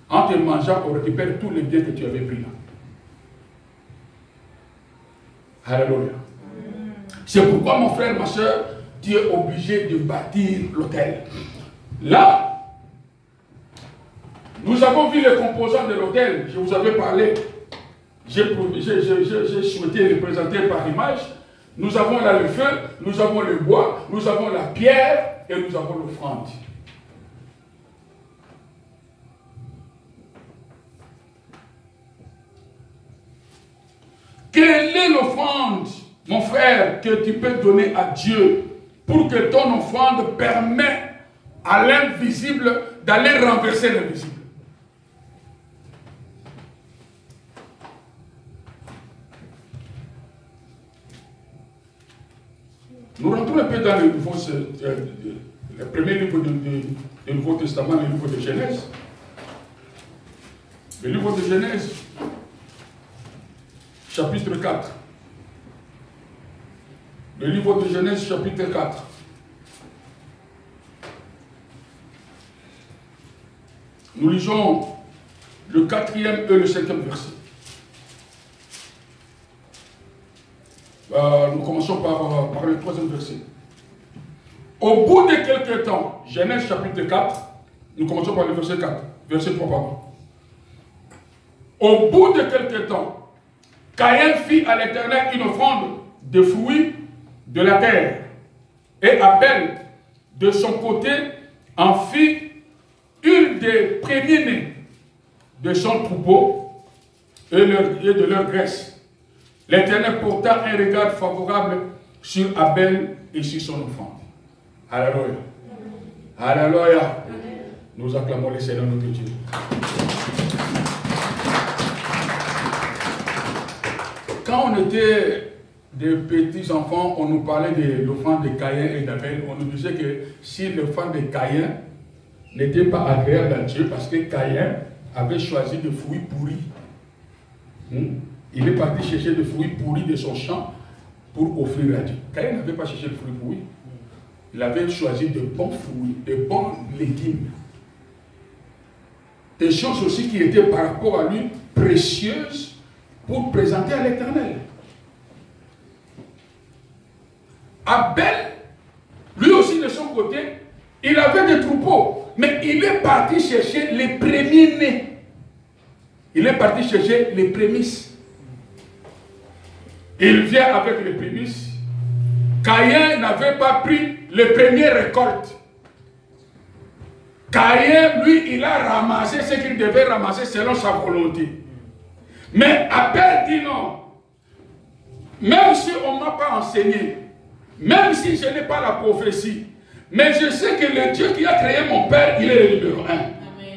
En te mangeant, on récupère tous les biens que tu avais pris là. Alléluia. C'est pourquoi, mon frère, ma soeur, tu es obligé de bâtir l'autel. Là, nous avons vu les composants de l'autel. Je vous avais parlé. J'ai souhaité les présenter par image. Nous avons là le feu, nous avons le bois, nous avons la pierre et nous avons l'offrande. Quelle est l'offrande, mon frère, que tu peux donner à Dieu pour que ton offrande permette à l'invisible d'aller renverser l'invisible? Nous rentrons un peu dans le premier livre du Nouveau Testament, le livre de Genèse. Le livre de Genèse, chapitre 4. Le livre de Genèse, chapitre 4. Nous lisons le 4e et le 5e verset. Nous commençons par le 3e verset. Au bout de quelques temps, Genèse chapitre 4, nous commençons par le verset 4, verset 3 pardon. Au bout de quelques temps, Caïn fit à l'Éternel une offrande de fruits de la terre. Et Abel, de son côté, en fit une des premiers-nés de son troupeau et de leur graisse. L'Éternel porta un regard favorable sur Abel et sur son offrande. Alléluia. Alléluia. Nous acclamons le Seigneur notre Dieu. Quand on était des petits enfants, on nous parlait de l'offrande de Caïn et d'Abel. On nous disait que si l'offrande de Caïn n'était pas agréable à Dieu, parce que Caïn avait choisi des fruits pourris. Il est parti chercher des fruits pourris de son champ pour offrir à Dieu. Caïn n'avait pas cherché des fruits pourris. Il avait choisi de bons fruits, de bons légumes. Des choses aussi qui étaient par rapport à lui précieuses pour présenter à l'Éternel. Abel, lui aussi de son côté, il avait des troupeaux, mais il est parti chercher les premiers-nés. Il est parti chercher les prémices. Il vient avec les prémices. Caïn n'avait pas pris les premières récoltes. Caïn, lui, il a ramassé ce qu'il devait ramasser selon sa volonté. Mais Abel dit non. Même si on ne m'a pas enseigné, même si je n'ai pas la prophétie, mais je sais que le Dieu qui a créé mon père, il est le numéro 1. Amen.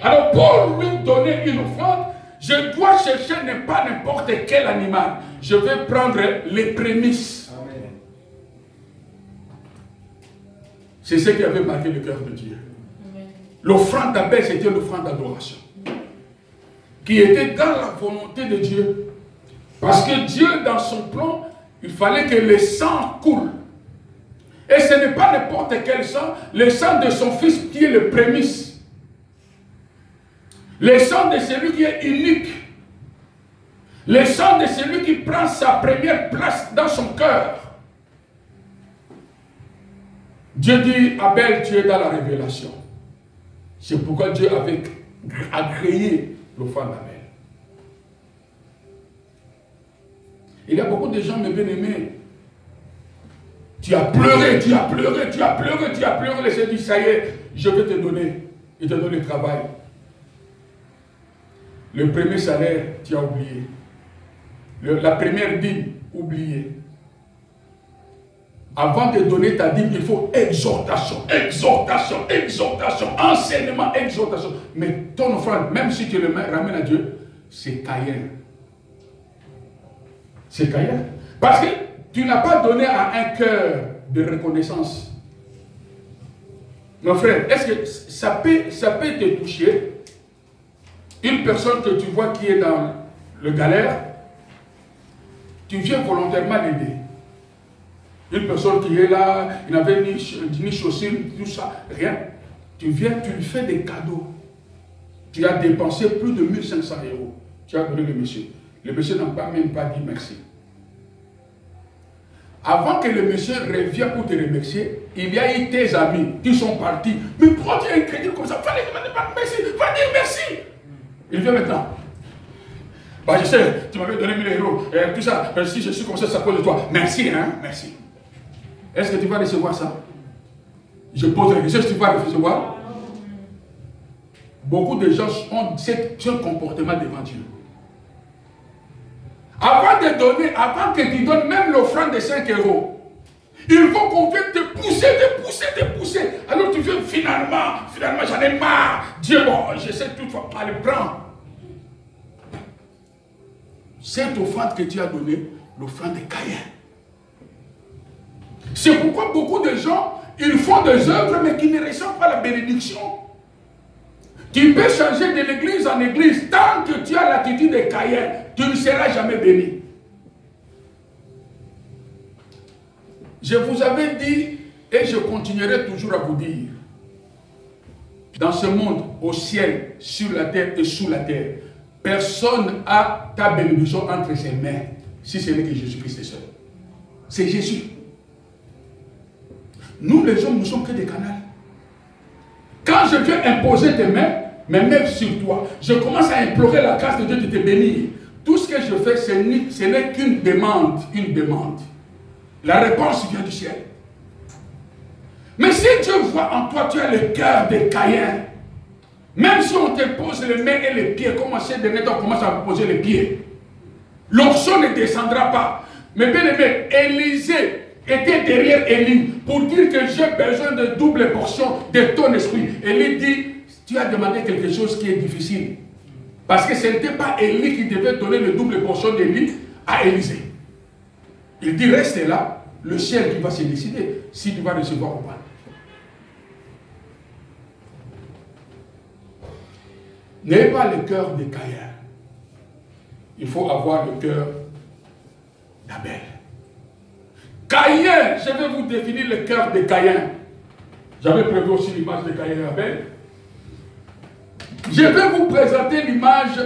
Alors pour lui donner une offrande, je dois chercher pas n'importe quel animal. Je vais prendre les prémices. Amen. C'est ce qui avait marqué le cœur de Dieu. L'offrande d'Abel, c'était l'offrande d'adoration, qui était dans la volonté de Dieu. Parce que Dieu, dans son plan, il fallait que le sang coule. Et ce n'est pas n'importe quel sang, le sang de son fils qui est le prémice. Le sang de celui qui est unique. Le sang de celui qui prend sa première place dans son cœur. Dieu dit, Abel, tu es dans la révélation. C'est pourquoi Dieu avait agréé l'offrande d'Abel. Il y a beaucoup de gens, mes bien-aimés, tu as pleuré, tu as pleuré, tu as pleuré, tu as pleuré. Le Seigneur dit, ça y est, je vais te donner. Il te donne le travail. Le premier salaire, tu as oublié. La première dîme, oublié. Avant de donner ta dîme, il faut exhortation, exhortation, exhortation, enseignement, exhortation. Mais ton offrande, même si tu le ramènes à Dieu, c'est Caïn. C'est Caïn. Parce que tu n'as pas donné à un cœur de reconnaissance. Mon frère, est-ce que ça peut te toucher? Une personne que tu vois qui est dans le galère, tu viens volontairement l'aider. Une personne qui est là, il n'avait ni chaussures, tout ça, rien. Tu viens, tu lui fais des cadeaux. Tu as dépensé plus de 1500 €. Tu as donné le monsieur. Le monsieur n'a même pas dit merci. Avant que le monsieur revienne pour te remercier, il y a eu tes amis qui sont partis. Mais pourquoi tu as un crédit comme ça? Fallait demander merci, va dire merci. Il vient maintenant. Bah, je sais, tu m'avais donné 1000 €, tout ça. Si je suis comme ça, c'est à cause de toi. Merci, hein, merci. Est-ce que tu vas recevoir ça? Je pose la question, est-ce que tu vas recevoir? Beaucoup de gens ont ce comportement devant Dieu. Avant de donner, avant que tu donnes même l'offrande de 5 €, il faut qu'on vienne te pousser, te pousser, te pousser. Alors tu viens finalement j'en ai marre. Dieu, bon, je sais toutefois pas le prendre. Cette offrande que tu as donnée, l'offrande de Caïn. C'est pourquoi beaucoup de gens, ils font des œuvres mais qui ne reçoivent pas la bénédiction. Tu peux changer de l'église en église. Tant que tu as l'attitude de Caïn, tu ne seras jamais béni. Je vous avais dit, et je continuerai toujours à vous dire, dans ce monde, au ciel, sur la terre et sous la terre, personne n'a ta bénédiction entre ses mains, si ce n'est que Jésus-Christ est seul. C'est Jésus. Nous, les hommes, nous sommes que des canaux. Quand je viens imposer tes mains, mes mains sur toi, je commence à implorer la grâce de Dieu de te bénir. Tout ce que je fais, ce n'est qu'une demande, une demande. La réponse vient du ciel. Mais si Dieu voit en toi, tu as le cœur de Caïn, même si on te pose les mains et les pieds, comme ces derniers temps, on commence à poser les pieds, l'onction ne descendra pas. Mais bien aimé, Élisée était derrière Élie pour dire que j'ai besoin de double portion de ton esprit. Élie dit, tu as demandé quelque chose qui est difficile. Parce que ce n'était pas Élie qui devait donner le double portion d'Élie à Élisée. Il dit, reste là, le ciel qui va se décider si tu vas recevoir ou pas. N'ayez pas le cœur de Caïn. Il faut avoir le cœur d'Abel. Caïn, je vais vous définir le cœur de Caïn. J'avais prévu aussi l'image de Caïn et Abel. Je vais vous présenter l'image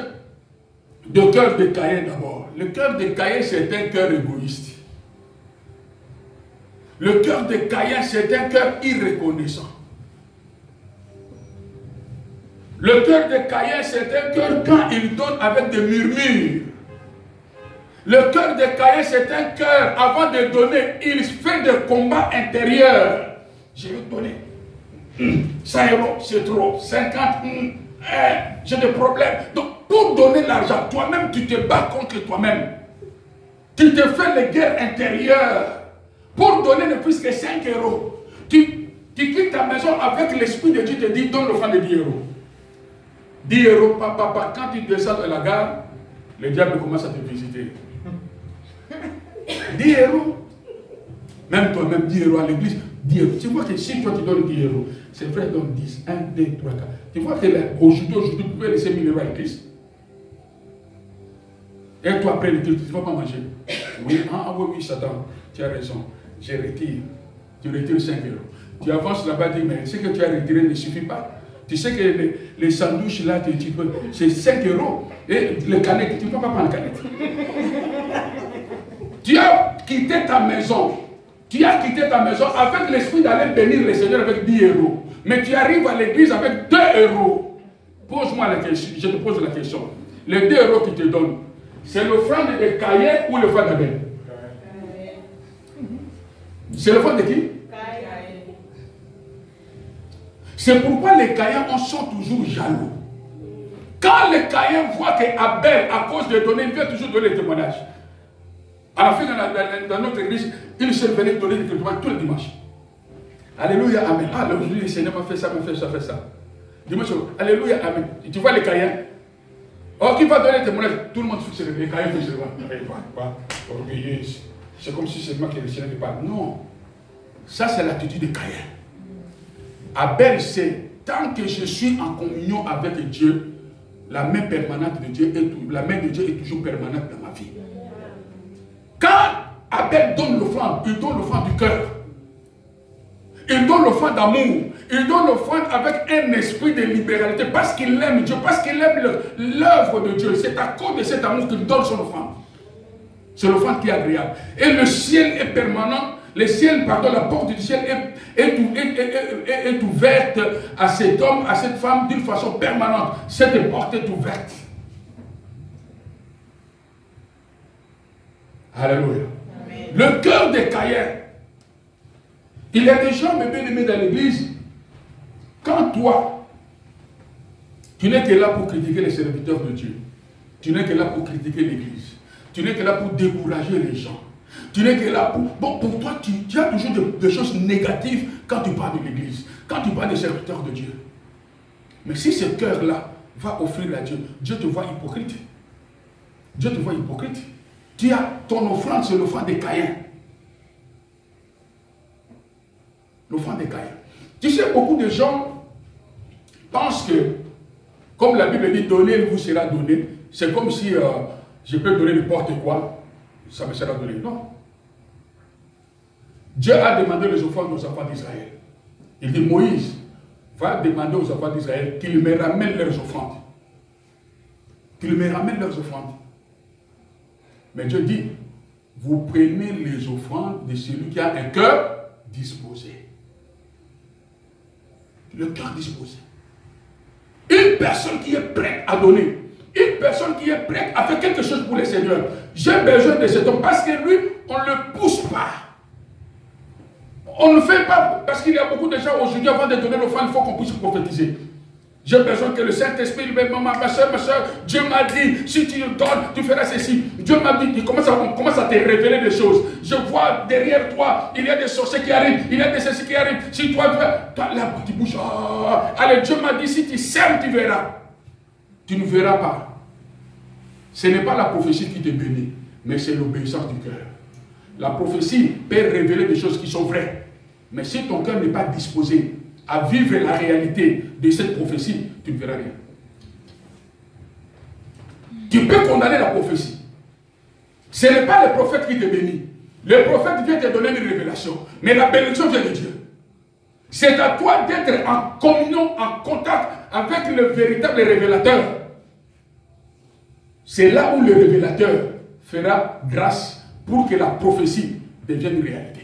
du cœur de Caïn d'abord. Le cœur de Caïn, c'est un cœur égoïste. Le cœur de Caïn, c'est un cœur irreconnaissant. Le cœur de Caïn, c'est un cœur quand il donne avec des murmures. Le cœur de Caïn, c'est un cœur, avant de donner, il fait des combats intérieurs. Je vais donner 100 €, c'est trop. 50, j'ai des problèmes. Donc, pour donner l'argent, toi-même, tu te bats contre toi-même. Tu te fais les guerres intérieures. Pour donner ne plus que 5 €. Tu quittes ta maison avec l'esprit de Dieu, te dit, donne l'offrande de 10 €. 10 €, papa, quand tu descends de la gare, le diable commence à te visiter. 10 €. Même toi-même, 10 € à l'église, 10 €. Tu vois que si toi tu donnes 10 €, c'est frère donne 10, 1, 2, 3, 4. Tu vois que aujourd'hui, tu peux laisser 1000 € à l'église. Et toi, après l'église, tu ne vas pas manger. Oui, oui, Satan, tu as raison. Je retire. Tu retires 5 €. Tu avances là-bas, dis, mais ce que tu as retiré ne suffit pas. Tu sais que les sandwichs là, c'est 5 €. Et les canettes, tu ne peux pas prendre les canettes. Tu as quitté ta maison. Tu as quitté ta maison avec l'esprit d'aller bénir le Seigneur avec 10 €. Mais tu arrives à l'église avec 2 €. Pose-moi la question. Je te pose la question. Les 2 € qu'ils te donnent, c'est l'offrande de Caïn ou l'offrande d'Abel? C'est l'offrande de qui? C'est pourquoi les Caïns sont toujours jaloux. Quand les Caïns voient qu'Abel, à cause de donner, il vient toujours donner des témoignages. À la fin, dans notre église, il se venait donner des témoignages tous les dimanches. Alléluia, amen. Ah, aujourd'hui, le Seigneur m'a fait ça, m'a fait ça, fait ça. Dimanche, alléluia, amen. Et tu vois les Caïns? Oh, qui va donner des témoignages? Tout le monde fait les Caïns, c'est comme si c'est moi qui le Seigneur qui parle. Non. Ça, c'est l'attitude de Caïn. Abel sait, tant que je suis en communion avec Dieu, la main permanente de Dieu la main de Dieu est toujours permanente dans ma vie. Quand Abel donne l'offrande, il donne l'offrande du cœur. Il donne l'offrande d'amour. Il donne l'offrande avec un esprit de libéralité parce qu'il aime Dieu, parce qu'il aime l'œuvre de Dieu. C'est à cause de cet amour qu'il donne son offrande. C'est l'offrande qui est agréable. Et le ciel est permanent. Le ciel, pardon, la porte du ciel est ouverte à cet homme, à cette femme d'une façon permanente. Cette porte est ouverte. Alléluia. Amen. Le cœur de Caïn. Il y a des gens, mes bien-aimés, dans l'église, quand toi, tu n'es que là pour critiquer les serviteurs de Dieu, tu n'es que là pour critiquer l'église, tu n'es que là pour décourager les gens. Tu n'es que là pour... Bon, pour toi, tu as toujours des choses négatives quand tu parles de l'église, quand tu parles des serviteurs de Dieu. Mais si ce cœur-là va offrir à Dieu, Dieu te voit hypocrite. Dieu te voit hypocrite. Tu as ton offrande, c'est l'offrande de Caïn. L'offrande de Caïn. Tu sais, beaucoup de gens pensent que Comme la Bible dit, donner, il vous sera donné. C'est comme si je peux donner n'importe quoi, ça me sera donné. Non. Dieu a demandé les offrandes aux enfants d'Israël. Il dit, Moïse va demander aux enfants d'Israël qu'ils me ramènent leurs offrandes. Qu'ils me ramènent leurs offrandes. Mais Dieu dit, vous prenez les offrandes de celui qui a un cœur disposé. Le cœur disposé. Une personne qui est prête à donner. Une personne qui est prête à faire quelque chose pour le Seigneur. J'ai besoin de cet homme parce que lui, on ne le pousse pas. On ne fait pas, parce qu'il y a beaucoup de gens aujourd'hui, avant de donner l'offrande, il faut qu'on puisse prophétiser. J'ai besoin que le Saint-Esprit, ma soeur, Dieu m'a dit, si tu donnes, tu feras ceci. Dieu m'a dit, on commence à te révéler des choses. Je vois derrière toi, il y a des sorciers qui arrivent, il y a des ceci qui arrivent. Si toi là, tu bouges. Oh, allez, Dieu m'a dit, si tu sers, tu verras. Tu ne verras pas. Ce n'est pas la prophétie qui te bénit, mais c'est l'obéissance du cœur. La prophétie peut révéler des choses qui sont vraies. Mais si ton cœur n'est pas disposé à vivre la réalité de cette prophétie, tu ne verras rien. Tu peux condamner la prophétie. Ce n'est pas le prophète qui te bénit. Le prophète vient te donner une révélation. Mais la bénédiction vient de Dieu. C'est à toi d'être en communion, en contact avec le véritable révélateur. C'est là où le révélateur fera grâce pour que la prophétie devienne une réalité.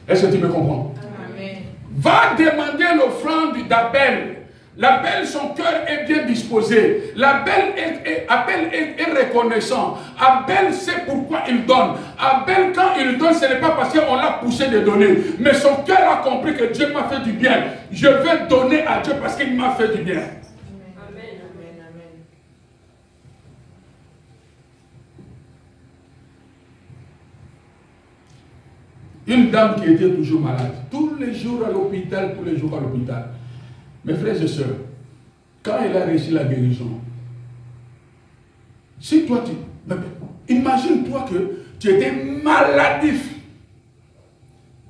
Est-ce que tu me comprends? Amen. Va demander l'offrande d'Abel. L'Abel, son cœur est bien disposé. L'Abel est reconnaissant. Abel sait pourquoi il donne. Abel, quand il donne, ce n'est pas parce qu'on l'a poussé de donner. Mais son cœur a compris que Dieu m'a fait du bien. Je vais donner à Dieu parce qu'il m'a fait du bien. Une dame qui était toujours malade, tous les jours à l'hôpital, tous les jours à l'hôpital. Mes frères et sœurs, quand elle a réussi la guérison, si toi imagine-toi que tu étais maladif.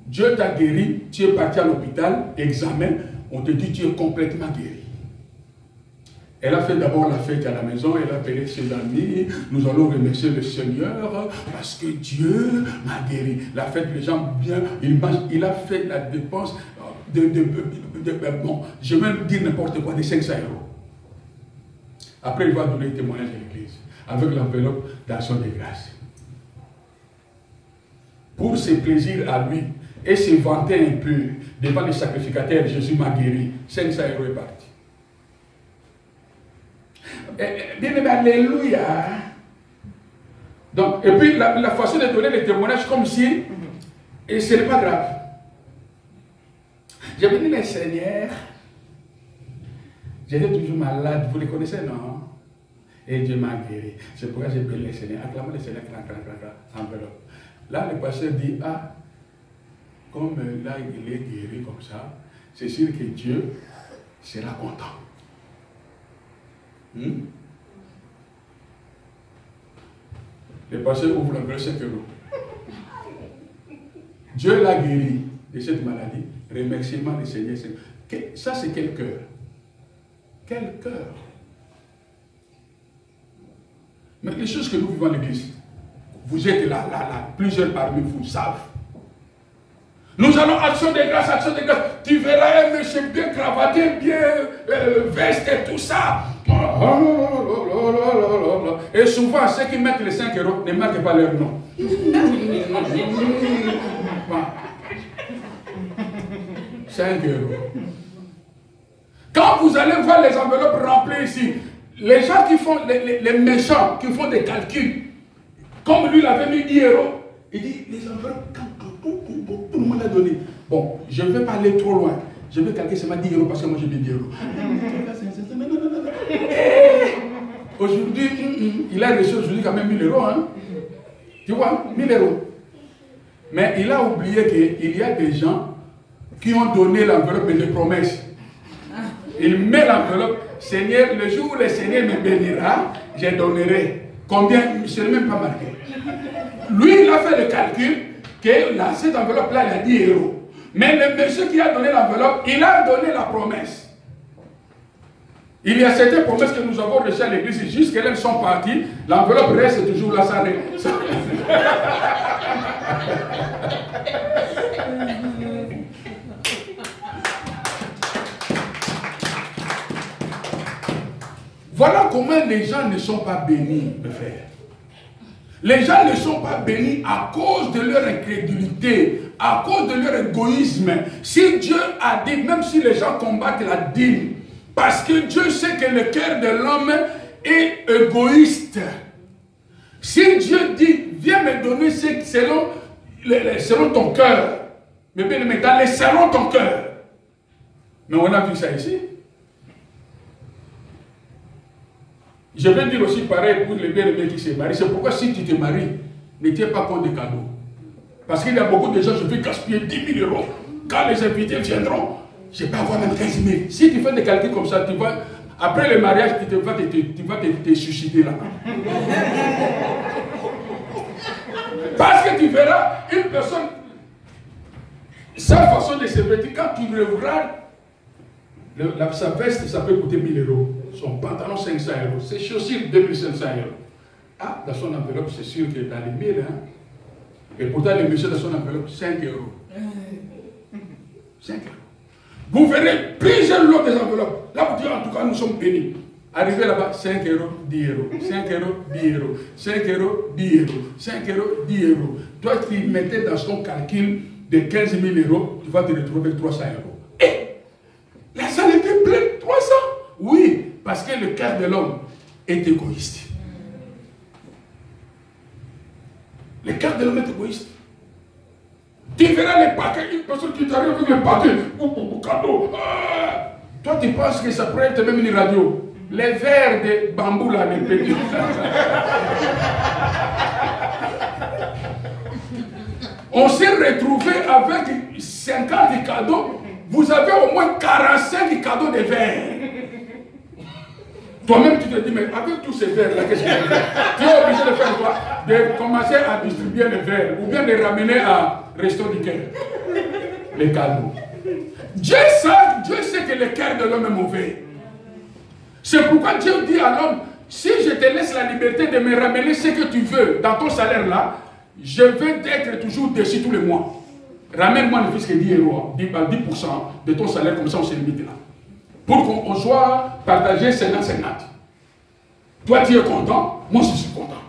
Dieu t'a guéri, tu es parti à l'hôpital, examen, on te dit tu es complètement guéri. Elle a fait d'abord la fête à la maison, elle a appelé ses amis, nous allons remercier le Seigneur parce que Dieu m'a guéri. La fête, les gens bien, il a fait la dépense bon, je vais dire n'importe quoi, de 500 €. Après, il va donner le témoignage à l'église avec l'enveloppe d'action de grâce. Pour ses plaisirs à lui et se vanter un peu devant les sacrificateurs, Jésus m'a guéri, 500 € est parti. Bien aimé, alléluia. Donc, et puis la façon de donner les témoignages comme si, et ce n'est pas grave. J'ai béni le Seigneur. J'étais toujours malade, vous les connaissez, non? Et Dieu m'a guéri. C'est pourquoi j'ai béni le Seigneur. Acclamons le Seigneur, enveloppe. Là, le pasteur dit, ah, comme là, il est guéri comme ça, c'est sûr que Dieu sera content. Le pasteur ouvre un peu 5 €. Dieu l'a guéri de cette maladie. Remerciement du Seigneur. Ça, c'est quel cœur? Quel cœur? Mais les choses que nous vivons à l'église, vous êtes là, plusieurs parmi vous savent. Nous allons action de grâce, action de grâce. Tu verras un monsieur bien cravaté, bien veste et tout ça. Et souvent, ceux qui mettent les 5 € ne marquent pas leur nom. 5 €. Quand vous allez voir les enveloppes remplies ici, les gens qui font, les méchants qui font des calculs, comme lui il avait mis 10 €, il dit les enveloppes, tout le monde a donné. Bon, je ne vais pas aller trop loin. Je vais calculer seulement 10 € parce que moi j'ai mis 10 €. Aujourd'hui, il a reçu aujourd'hui quand même 1000 €. Hein? Tu vois, 1000 €. Mais il a oublié qu'il y a des gens qui ont donné l'enveloppe de promesses. Il met l'enveloppe. Seigneur, le jour où le Seigneur me bénira, je donnerai. Combien? Je ne l'ai même pas marqué. Lui, il a fait le calcul que cette enveloppe-là, il a 10 €. Mais le monsieur qui a donné l'enveloppe, il a donné la promesse. Il y a certaines promesses que nous avons reçues à l'église, jusqu'elles sont parties, l'enveloppe reste toujours là, ça reste. Voilà comment les gens ne sont pas bénis, mes frères. Les gens ne sont pas bénis à cause de leur incrédulité, à cause de leur égoïsme. Si Dieu a dit, même si les gens combattent la dîme, parce que Dieu sait que le cœur de l'homme est égoïste. Si Dieu dit, viens me donner selon ton cœur, mais bien aimé, dans les selon ton cœur. Mais on a vu ça ici. Je vais dire aussi pareil pour les bien-aimés qui se marient. C'est pourquoi si tu te maries, ne tiens pas compte des cadeaux. Parce qu'il y a beaucoup de gens, je vais gaspiller 10 000 euros. Quand les invités viendront, je vais avoir même 15 000. Si tu fais des calculs comme ça, tu vas, après le mariage, tu vas te suicider là. Parce que tu verras une personne, sa façon de se vêtir, quand tu le regardes, sa veste, ça peut coûter 1 000 euros. Son pantalon, 500 euros. Ses chaussures, 2500 euros. Ah, dans son enveloppe, c'est sûr que dans les 1000, hein. Et pourtant, le monsieur dans son enveloppe, 5 euros. 5 euros. Vous verrez plusieurs lots des enveloppes. Là, vous dites, en tout cas, nous sommes bénis. Arrivé là-bas, 5 euros, 10 euros. 5 euros, 10 euros. 5 euros, 10 euros. 5 euros, 10 euros. Toi qui mettais dans ton calcul de 15 000 euros, tu vas te retrouver avec 300 euros. Et la salle était pleine, 300. Oui, parce que le cœur de l'homme est égoïste. Le cœur de l'homme est égoïste. Tu verras les paquets, une personne qui t'arrive avec le paquet, cadeau. Ah, toi, tu penses que ça pourrait être même une radio. Les verres de bambou, là, les petits. On s'est retrouvé avec 50 cadeaux. Vous avez au moins 45 cadeaux de verres. Toi-même, tu te dis, mais avec tous ces verres-là, qu'est-ce que tu fais? Tu es obligé de faire quoi? De commencer à distribuer les verres, ou bien de les ramener à Resto du Cœur. Les cadeaux. Dieu sait que le cœur de l'homme est mauvais. C'est pourquoi Dieu dit à l'homme, si je te laisse la liberté de me ramener ce que tu veux dans ton salaire-là, je vais être toujours dessus tous les mois. Ramène-moi ne fût-ce que 10 euros, 10% de ton salaire, comme ça on se limite là. Pour qu'on soit partagé 50-50. Toi tu es content, moi je suis content.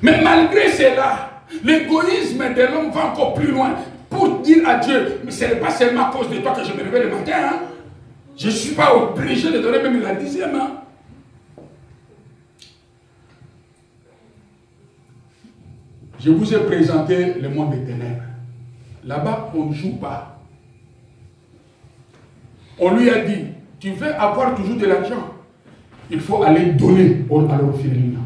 Mais malgré cela, l'égoïsme de l'homme va encore plus loin pour dire à Dieu, mais ce n'est pas seulement à cause de toi que je me réveille le matin. Hein? Je ne suis pas obligé de donner même la 10e. Hein? Je vous ai présenté le monde des ténèbres. Là-bas, on ne joue pas. On lui a dit, tu veux avoir toujours de l'argent, il faut aller donner à l'orphelinat.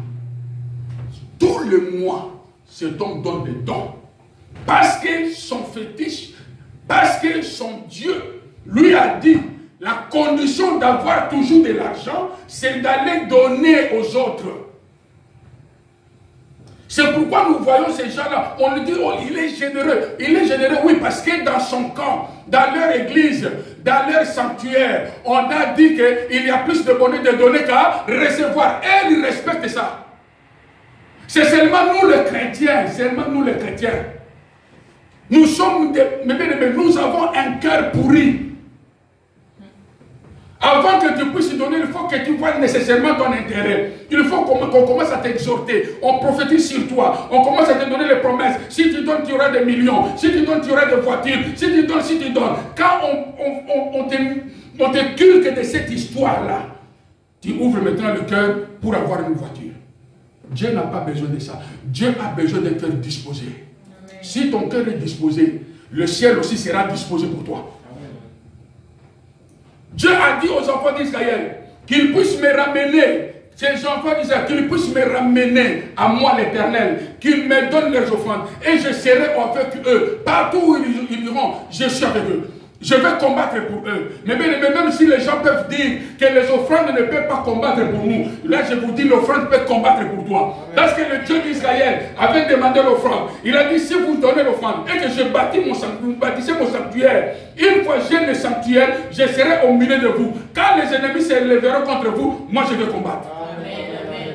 Tout le mois, cet homme donne des dons. Parce que son fétiche, parce que son Dieu lui a dit, la condition d'avoir toujours de l'argent, c'est d'aller donner aux autres. C'est pourquoi nous voyons ces gens-là, on nous dit, oh, il est généreux. Il est généreux, oui, parce que dans son camp, dans leur église, dans leur sanctuaire, on a dit qu'il y a plus de bonheur de donner qu'à recevoir. Et ils respectent ça. C'est seulement nous les chrétiens, Nous sommes mais nous avons un cœur pourri. Avant que tu puisses donner, il faut que tu vois nécessairement ton intérêt. Il faut qu'on commence à t'exhorter. On prophétise sur toi. On commence à te donner les promesses. Si tu donnes, tu auras des millions. Si tu donnes, tu auras des voitures. Si tu donnes. Quand on te culque de cette histoire-là, tu ouvres maintenant le cœur pour avoir une voiture. Dieu n'a pas besoin de ça. Dieu a besoin d'un cœur disposé. Amen. Si ton cœur est disposé, le ciel aussi sera disposé pour toi. Dieu a dit aux enfants d'Israël qu'ils puissent me ramener, ces enfants d'Israël, qu'ils puissent me ramener à moi l'Éternel, qu'ils me donnent leurs offrandes et je serai avec eux. Partout où ils iront, je suis avec eux. Je vais combattre pour eux. Mais même si les gens peuvent dire que les offrandes ne peuvent pas combattre pour nous, là je vous dis, l'offrande peut combattre pour toi. Parce que le Dieu d'Israël avait demandé l'offrande. Il a dit, si vous donnez l'offrande et que je bâtis vous bâtissez mon sanctuaire, une fois j'ai le sanctuaire, je serai au milieu de vous. Quand les ennemis se lèveront contre vous, moi je vais combattre.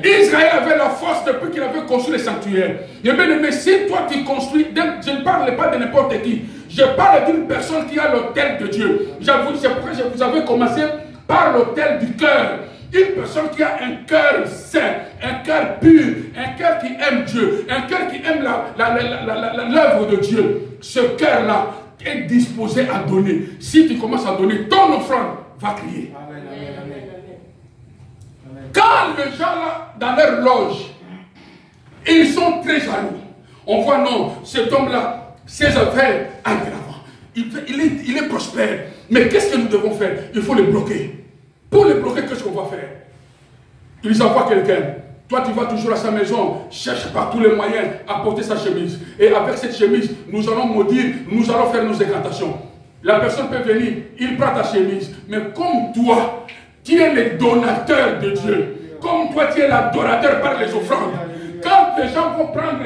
Israël avait la force depuis qu'il avait construit le sanctuaire. Mais si toi tu construis, je ne parle pas de n'importe qui. Je parle d'une personne qui a l'autel de Dieu. J'avoue, c'est pourquoi vous avez commencé par l'autel du cœur. Une personne qui a un cœur saint, un cœur pur, un cœur qui aime Dieu, un cœur qui aime l'œuvre de Dieu. Ce cœur-là est disposé à donner. Si tu commences à donner, ton offrande va crier. Amen. Quand les gens là, dans leur loge, ils sont très jaloux. On voit non, cet homme-là, ses affaires aillent de l'avant. Il est prospère. Mais qu'est-ce que nous devons faire? Il faut le bloquer. Pour le bloquer, qu'est-ce qu'on va faire? Ils envoient quelqu'un. Toi, tu vas toujours à sa maison, cherche par tous les moyens à porter sa chemise. Et avec cette chemise, nous allons maudire, nous allons faire nos incantations. La personne peut venir, il prend ta chemise. Mais comme toi, tu es le donateur de Dieu. Comme toi, tu es l'adorateur par les offrandes. Quand les gens vont prendre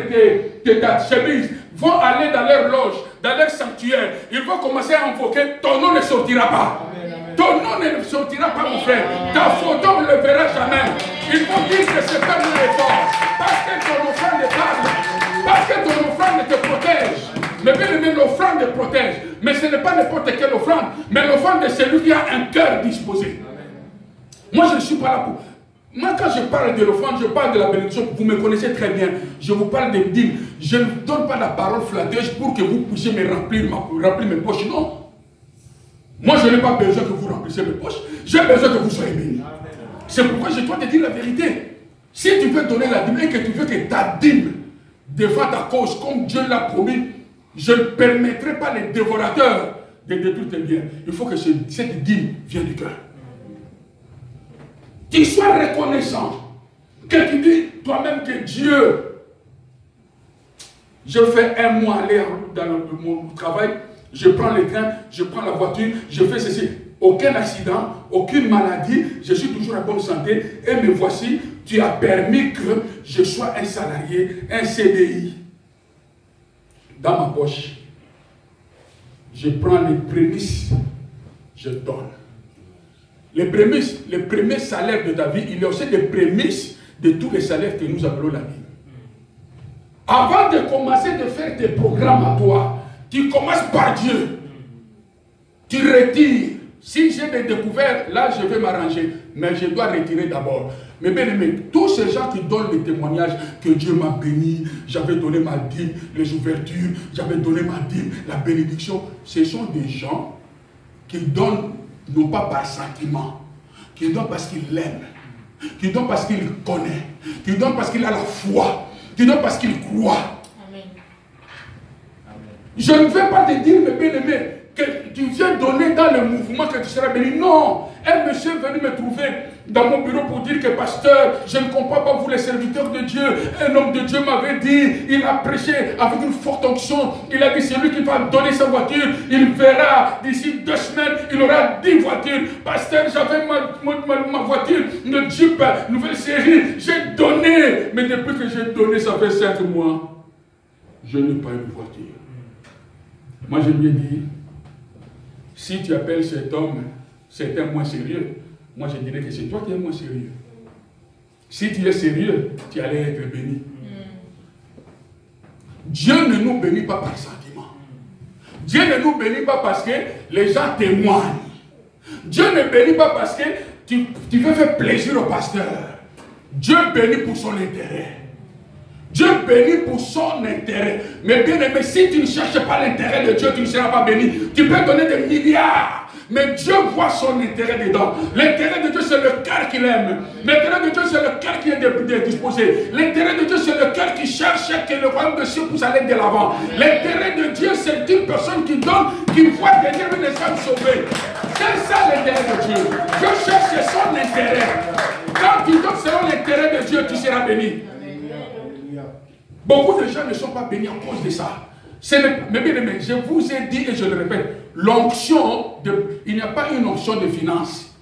ta chemise, vont aller dans leur loge, dans leur sanctuaire, ils vont commencer à invoquer, ton nom ne sortira pas. Ton nom ne sortira pas, mon frère. Ta photo, on ne le verra jamais. Il faut dire que c'est pas mon effort. Parce que ton offrande parle. Parce que ton offrande te protège. Mais bien, l'offrande te protège. Mais ce n'est pas n'importe quelle offrande. Mais l'offrande de celui qui a un cœur disposé. Moi, je ne suis pas là pour... Moi, quand je parle de l'offrande, je parle de la bénédiction. Vous me connaissez très bien. Je vous parle des dîmes. Je ne donne pas la parole flatteuse pour que vous puissiez me remplir mes poches. Non. Moi, je n'ai pas besoin que vous remplissiez mes poches. J'ai besoin que vous soyez bénis. C'est pourquoi je dois te dire la vérité. Si tu veux donner la dîme et que tu veux que ta dîme défende ta cause comme Dieu l'a promis, je ne permettrai pas les dévorateurs de détruire tes biens. Il faut que cette dîme vienne du cœur. Tu sois reconnaissant. Que tu dis toi-même que Dieu, je fais un mois aller dans mon travail, je prends le train, je prends la voiture, je fais ceci. Aucun accident, aucune maladie, je suis toujours en bonne santé. Et me voici, tu as permis que je sois un salarié, un CDI. Dans ma poche, je prends les prémices, je donne. Les prémices, les premiers salaires de ta vie, il y a aussi des prémices de tous les salaires que nous appelons la vie. Avant de commencer de faire tes programmes à toi, tu commences par Dieu. Tu retires. Si j'ai des découvertes, là je vais m'arranger. Mais je dois retirer d'abord. Mais bien aimé, tous ces gens qui donnent des témoignages que Dieu m'a béni, j'avais donné ma dîme, les ouvertures, j'avais donné ma dîme, la bénédiction, ce sont des gens qui donnent non pas par sentiment, qui donnent parce qu'ils l'aiment, qui donnent parce qu'il connaît, qui donnent parce qu'il a la foi, qui donnent parce qu'il croit. Amen. Je ne vais pas te dire, mes bien-aimés, que tu viens donner dans le mouvement que tu seras béni. Non, un monsieur est venu me trouver dans mon bureau pour dire que pasteur, je ne comprends pas vous les serviteurs de Dieu. Un homme de Dieu m'avait dit, il a prêché avec une forte onction. Il a dit, c'est lui qui va donner sa voiture. Il verra d'ici 2 semaines, il aura 10 voitures. Pasteur, j'avais ma voiture, une Jeep, nouvelle série. J'ai donné, mais depuis que j'ai donné, ça fait 5 mois. Je n'ai pas une voiture. Moi, je lui ai dit, si tu appelles cet homme, c'est un moins sérieux. Moi, je dirais que c'est toi qui es moins sérieux. Si tu es sérieux, tu allais être béni. Dieu ne nous bénit pas par sentiment. Dieu ne nous bénit pas parce que les gens témoignent. Dieu ne bénit pas parce que tu veux faire plaisir au pasteur. Dieu bénit pour son intérêt. Dieu bénit pour son intérêt. Mais bien aimé, si tu ne cherches pas l'intérêt de Dieu, tu ne seras pas béni. Tu peux donner des milliards. Mais Dieu voit son intérêt dedans. L'intérêt de Dieu, c'est le cœur qu'il aime. L'intérêt de Dieu, c'est le cœur qui est disposé. L'intérêt de Dieu, c'est le cœur qui cherche que le royaume de Dieu puisse aller de l'avant. L'intérêt de Dieu, c'est une personne qui donne, qui voit derrière les âmes sauvées. C'est ça l'intérêt de Dieu. Dieu cherche son intérêt. Quand tu donnes selon l'intérêt de Dieu, tu seras béni. Beaucoup de gens ne sont pas bénis à cause de ça. Mais bien aimé, je vous ai dit et je le répète, l'onction, il n'y a pas une onction de finance.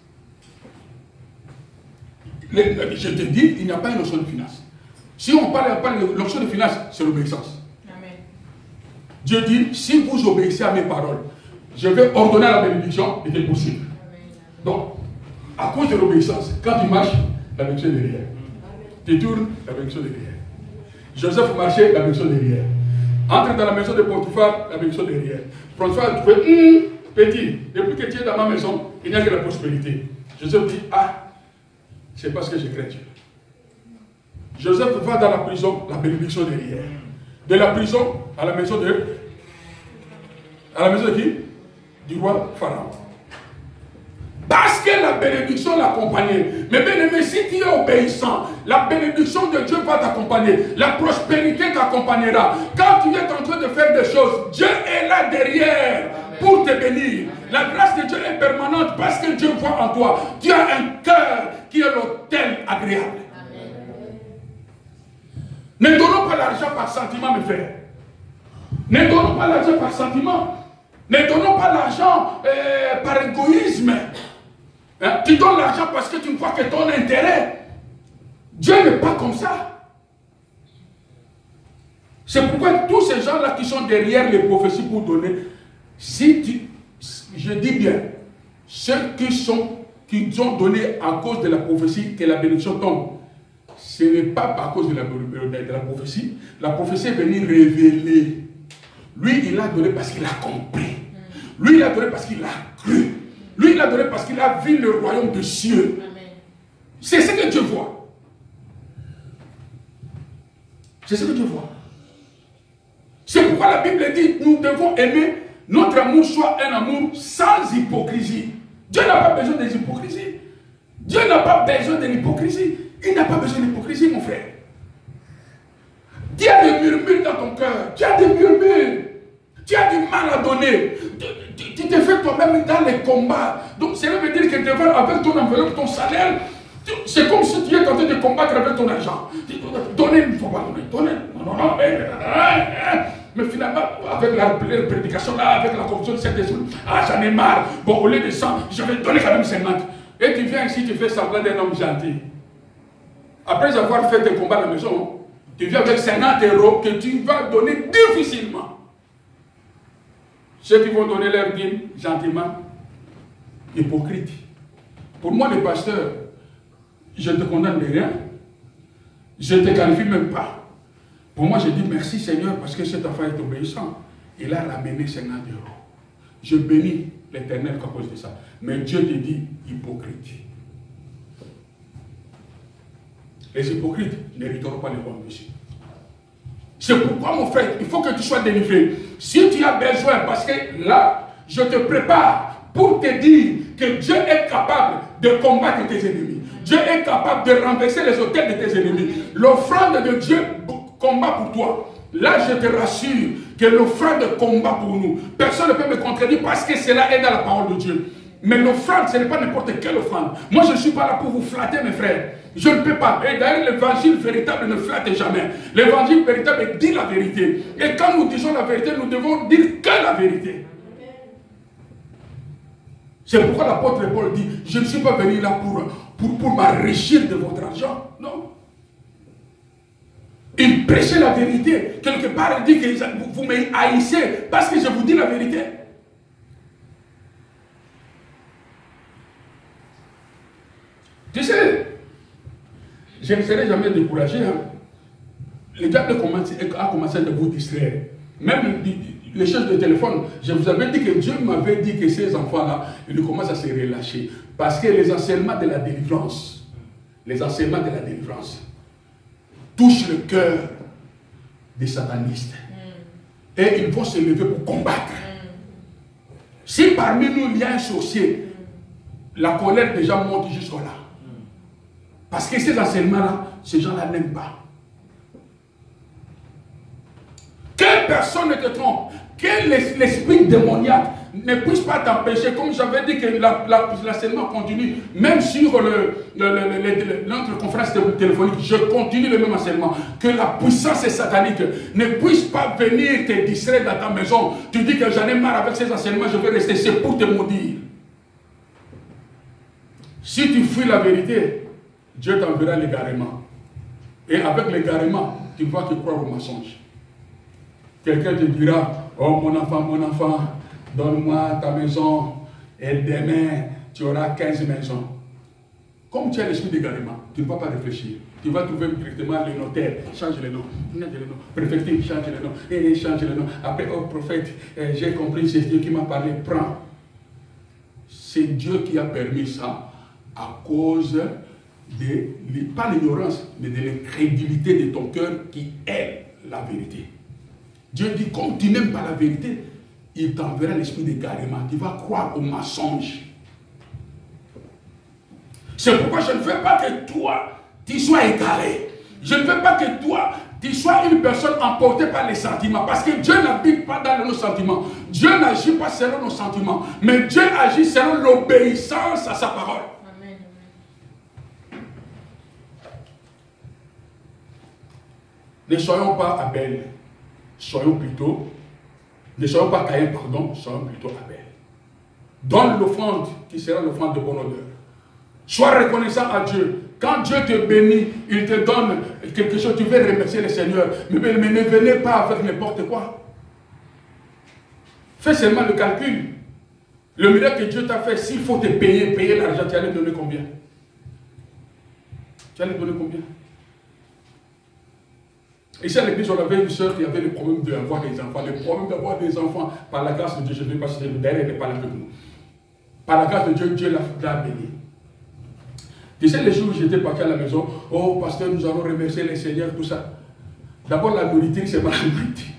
Je te dis, il n'y a pas une onction de finance. Si on parle de l'onction de finance, c'est l'obéissance. Dieu dit, si vous obéissez à mes paroles, je vais ordonner la bénédiction et c'est possible. Donc, à cause de l'obéissance, quand tu marches, la bénédiction est derrière. Tu tournes, la bénédiction est derrière. Joseph marchait, la bénédiction est derrière. Entre dans la maison de Potiphar, la bénédiction est derrière. François a trouvé, petit, depuis que tu es dans ma maison, il n'y a que la prospérité. Joseph dit, ah, c'est parce que je crains Dieu. Joseph va dans la prison, la bénédiction est derrière. De la prison à la maison de... À la maison de qui? Du roi Pharaon. Parce que la bénédiction l'accompagnait. Mais bien aimé, si tu es obéissant, la bénédiction de Dieu va t'accompagner. La prospérité t'accompagnera. Quand tu es en train de faire des choses, Dieu est là derrière pour te bénir. La grâce de Dieu est permanente parce que Dieu voit en toi. Tu as un cœur qui est l'autel agréable. Ne donnons pas l'argent par sentiment, mes frères. Ne donnons pas l'argent par sentiment. Ne donnons pas l'argent par égoïsme. Hein? Tu donnes l'argent parce que tu ne vois que ton intérêt. Dieu n'est pas comme ça. C'est pourquoi tous ces gens-là qui sont derrière les prophéties pour donner, je dis bien, ceux qui ont donné à cause de la prophétie que la bénédiction tombe, ce n'est pas à cause de la prophétie. La prophétie est venue révéler. Lui, il a donné parce qu'il a compris. Lui, il a donné parce qu'il a cru. Lui, il a donné parce qu'il a vu le royaume des cieux. C'est ce que Dieu voit. C'est ce que Dieu voit. C'est pourquoi la Bible dit, nous devons aimer, notre amour soit un amour sans hypocrisie. Dieu n'a pas besoin des hypocrisies. Dieu n'a pas besoin de l'hypocrisie. Il n'a pas besoin d'hypocrisie, mon frère. Tu as des murmures dans ton cœur. Tu as des murmures. Tu as du mal à donner. Tu te fais toi-même dans les combats. Donc, cela veut dire que devant, avec ton enveloppe, ton salaire, c'est comme si tu es en train de combattre avec ton argent. Donner, il ne faut pas donner. Donner. Non. Mais finalement, avec la prédication là, avec la confusion de cet esprit, j'en ai marre. Bon, au lieu de 100, je vais donner quand même 50. Et tu viens ici, tu fais semblant d'un homme gentil. Après avoir fait tes combats à la maison, tu viens avec 50 € que tu vas donner difficilement. Ceux qui vont donner leur dîme gentiment, hypocrites. Pour moi, les pasteurs, je ne te condamne de rien. Je ne te qualifie même pas. Pour moi, je dis merci Seigneur parce que cet enfant est obéissant. Il a ramené 50 €. Je bénis l'Éternel à cause de ça. Mais Dieu te dit hypocrite. Les hypocrites n'hériteront pas les rois de Dieu. C'est pourquoi, mon frère, il faut que tu sois délivré. Si tu as besoin, parce que là, je te prépare pour te dire que Dieu est capable de combattre tes ennemis. Dieu est capable de renverser les autels de tes ennemis. L'offrande de Dieu combat pour toi. Là, je te rassure que l'offrande combat pour nous. Personne ne peut me contredire parce que cela est dans la parole de Dieu. Mais l'offrande, ce n'est pas n'importe quelle offrande. Moi, je ne suis pas là pour vous flatter, mes frères. Je ne peux pas. Et d'ailleurs, l'évangile véritable ne flatte jamais. L'évangile véritable dit la vérité. Et quand nous disons la vérité, nous devons dire que la vérité. C'est pourquoi l'apôtre Paul dit, je ne suis pas venu là pour m'enrichir de votre argent. Non. Il prêchait la vérité. Quelque part, il dit que vous me haïssez parce que je vous dis la vérité. Tu sais, je ne serai jamais découragé. Hein. Le diable a commencé à vous distraire. Même les choses de téléphone, je vous avais dit que Dieu m'avait dit que ces enfants-là, ils commencent à se relâcher. Parce que les enseignements de la délivrance, touchent le cœur des satanistes. Et ils vont se lever pour combattre. Si parmi nous il y a un sorcier, la colère déjà monte jusqu'au-là. Parce que ces enseignements-là, ces gens-là n'aiment pas. Que personne ne te trompe. Que l'esprit démoniaque ne puisse pas t'empêcher, comme j'avais dit que l'enseignement continue, même sur notre conférence téléphonique, je continue le même enseignement, que la puissance satanique ne puisse pas venir te distraire dans ta maison. Tu dis que j'en ai marre avec ces enseignements, je vais rester, c'est pour te maudire. Si tu fuis la vérité, Dieu t'enverra l'égarement. Et avec l'égarement, tu ne vas que croire au mensonge. Quelqu'un te dira, oh mon enfant, donne-moi ta maison et demain tu auras 15 maisons. Comme tu as l'esprit d'égarement, tu ne vas pas réfléchir. Tu vas trouver directement les notaires, change les noms, préfecture, change les noms, et change les noms. Après, oh prophète, j'ai compris, c'est Dieu qui m'a parlé, prends. C'est Dieu qui a permis ça à cause de, pas l'ignorance, mais de l'incrédulité de ton cœur qui est la vérité. Dieu dit, comme tu n'aimes pas la vérité, il t'enverra l'esprit d'égarement. Tu vas croire au mensonge. C'est pourquoi je ne veux pas que toi, tu sois égaré. Je ne veux pas que toi, tu sois une personne emportée par les sentiments. Parce que Dieu n'habite pas dans nos sentiments. Dieu n'agit pas selon nos sentiments. Mais Dieu agit selon l'obéissance à sa parole. Amen. Ne soyons pas Abel. Soyons plutôt, ne soyons pas Caïn, pardon, soyons plutôt Abel. Donne l'offrande qui sera l'offrande de bon odeur. Sois reconnaissant à Dieu. Quand Dieu te bénit, il te donne quelque chose, tu veux remercier le Seigneur. Mais ne venez pas avec n'importe quoi. Fais seulement le calcul. Le miracle que Dieu t'a fait, s'il faut te payer l'argent, tu allais donner combien? Tu allais donner combien? Ici à l'église, on avait une soeur qui avait le problème d'avoir des enfants. Le problème d'avoir des enfants, par la grâce de Dieu, je ne vais pas citer le derrière, elle n'est pas là avec nous. Par la grâce de Dieu, Dieu l'a béni. Tu sais, les jours où j'étais parti à la maison, oh pasteur, nous allons remercier le Seigneur, tout ça. D'abord, la nourriture, c'est pas la nourriture.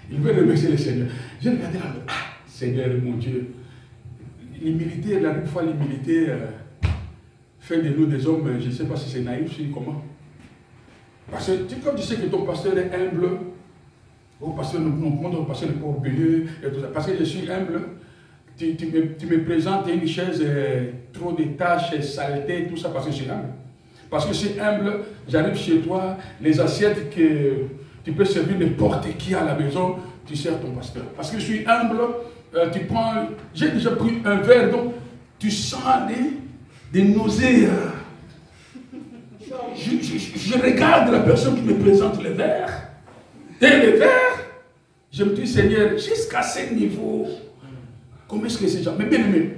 Il veut remercier le Seigneur. J'ai regardé là, ah, Seigneur, mon Dieu. L'humilité, la fois, l'humilité fait de nous des hommes, je ne sais pas si c'est naïf, si comment. Parce que quand tu sais que ton pasteur est humble, oh pasteur, notre pasteur n'est pas orgueilleux, et tout ça. Parce que je suis humble, tu me présentes une chaise, trop de tâches, saleté, tout ça, parce que je suis humble. Parce que je suis humble, j'arrive chez toi, les assiettes que tu peux servir n'importe qui à la maison, tu sers ton pasteur. Parce que je suis humble, tu prends, j'ai déjà pris un verre, donc tu sens des nausées. Je regarde la personne qui me présente le verre. Et le verre, je me dis, Seigneur, jusqu'à ce niveau, comment est-ce que ces gens... Mais bien aimé,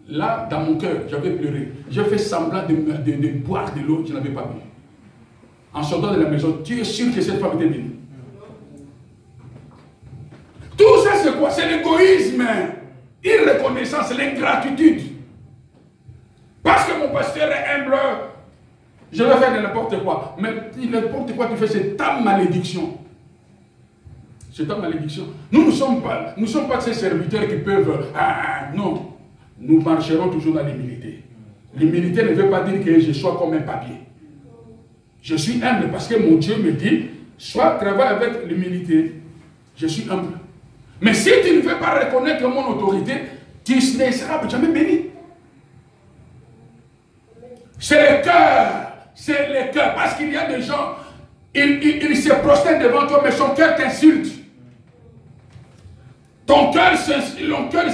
là, dans mon cœur, j'avais pleuré. J'ai fait semblant de boire de l'eau, je n'avais pas bu. En sortant de la maison, tu es sûr que cette femme était bénie. Tout ça, c'est quoi? C'est l'égoïsme, irreconnaissance, l'ingratitude. Parce que mon pasteur est humble, je vais faire de n'importe quoi. Mais n'importe quoi tu fais, c'est ta malédiction. C'est ta malédiction. Nous ne sommes pas ces serviteurs qui peuvent... non. Nous marcherons toujours dans l'humilité. L'humilité ne veut pas dire que je sois comme un papier. Je suis humble parce que mon Dieu me dit, travaille avec l'humilité. Je suis humble. Mais si tu ne veux pas reconnaître mon autorité, tu ne seras jamais béni. C'est le cœur. C'est le cœur. Parce qu'il y a des gens, ils se prosternent devant toi, mais son cœur t'insulte. Ton cœur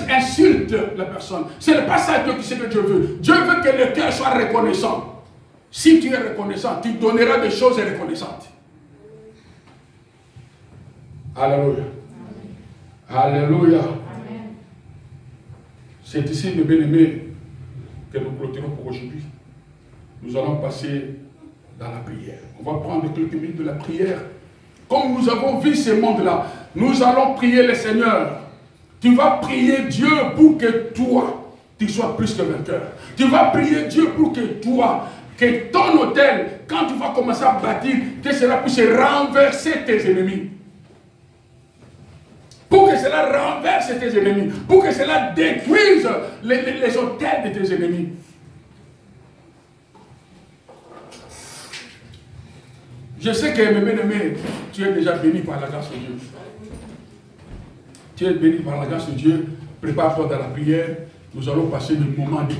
insulte la personne. Ce n'est pas ça Dieu qui sait que Dieu veut. Dieu veut que le cœur soit reconnaissant. Si tu es reconnaissant, tu donneras des choses reconnaissantes. Alléluia. Alléluia. C'est ici, mes bien-aimés, que nous clôturons pour aujourd'hui. Nous allons passer dans la prière. On va prendre quelques minutes de la prière. Comme nous avons vu ce monde-là, nous allons prier le Seigneur. Tu vas prier Dieu pour que toi, tu sois plus que vainqueur. Tu vas prier Dieu pour que toi, que ton hôtel, quand tu vas commencer à bâtir, que cela puisse renverser tes ennemis. Pour que cela renverse tes ennemis. Pour que cela détruise les hôtels de tes ennemis. Je sais que, mes bien-aimés, tu es déjà béni par la grâce de Dieu. Tu es béni par la grâce de Dieu. Prépare-toi dans la prière. Nous allons passer le moment de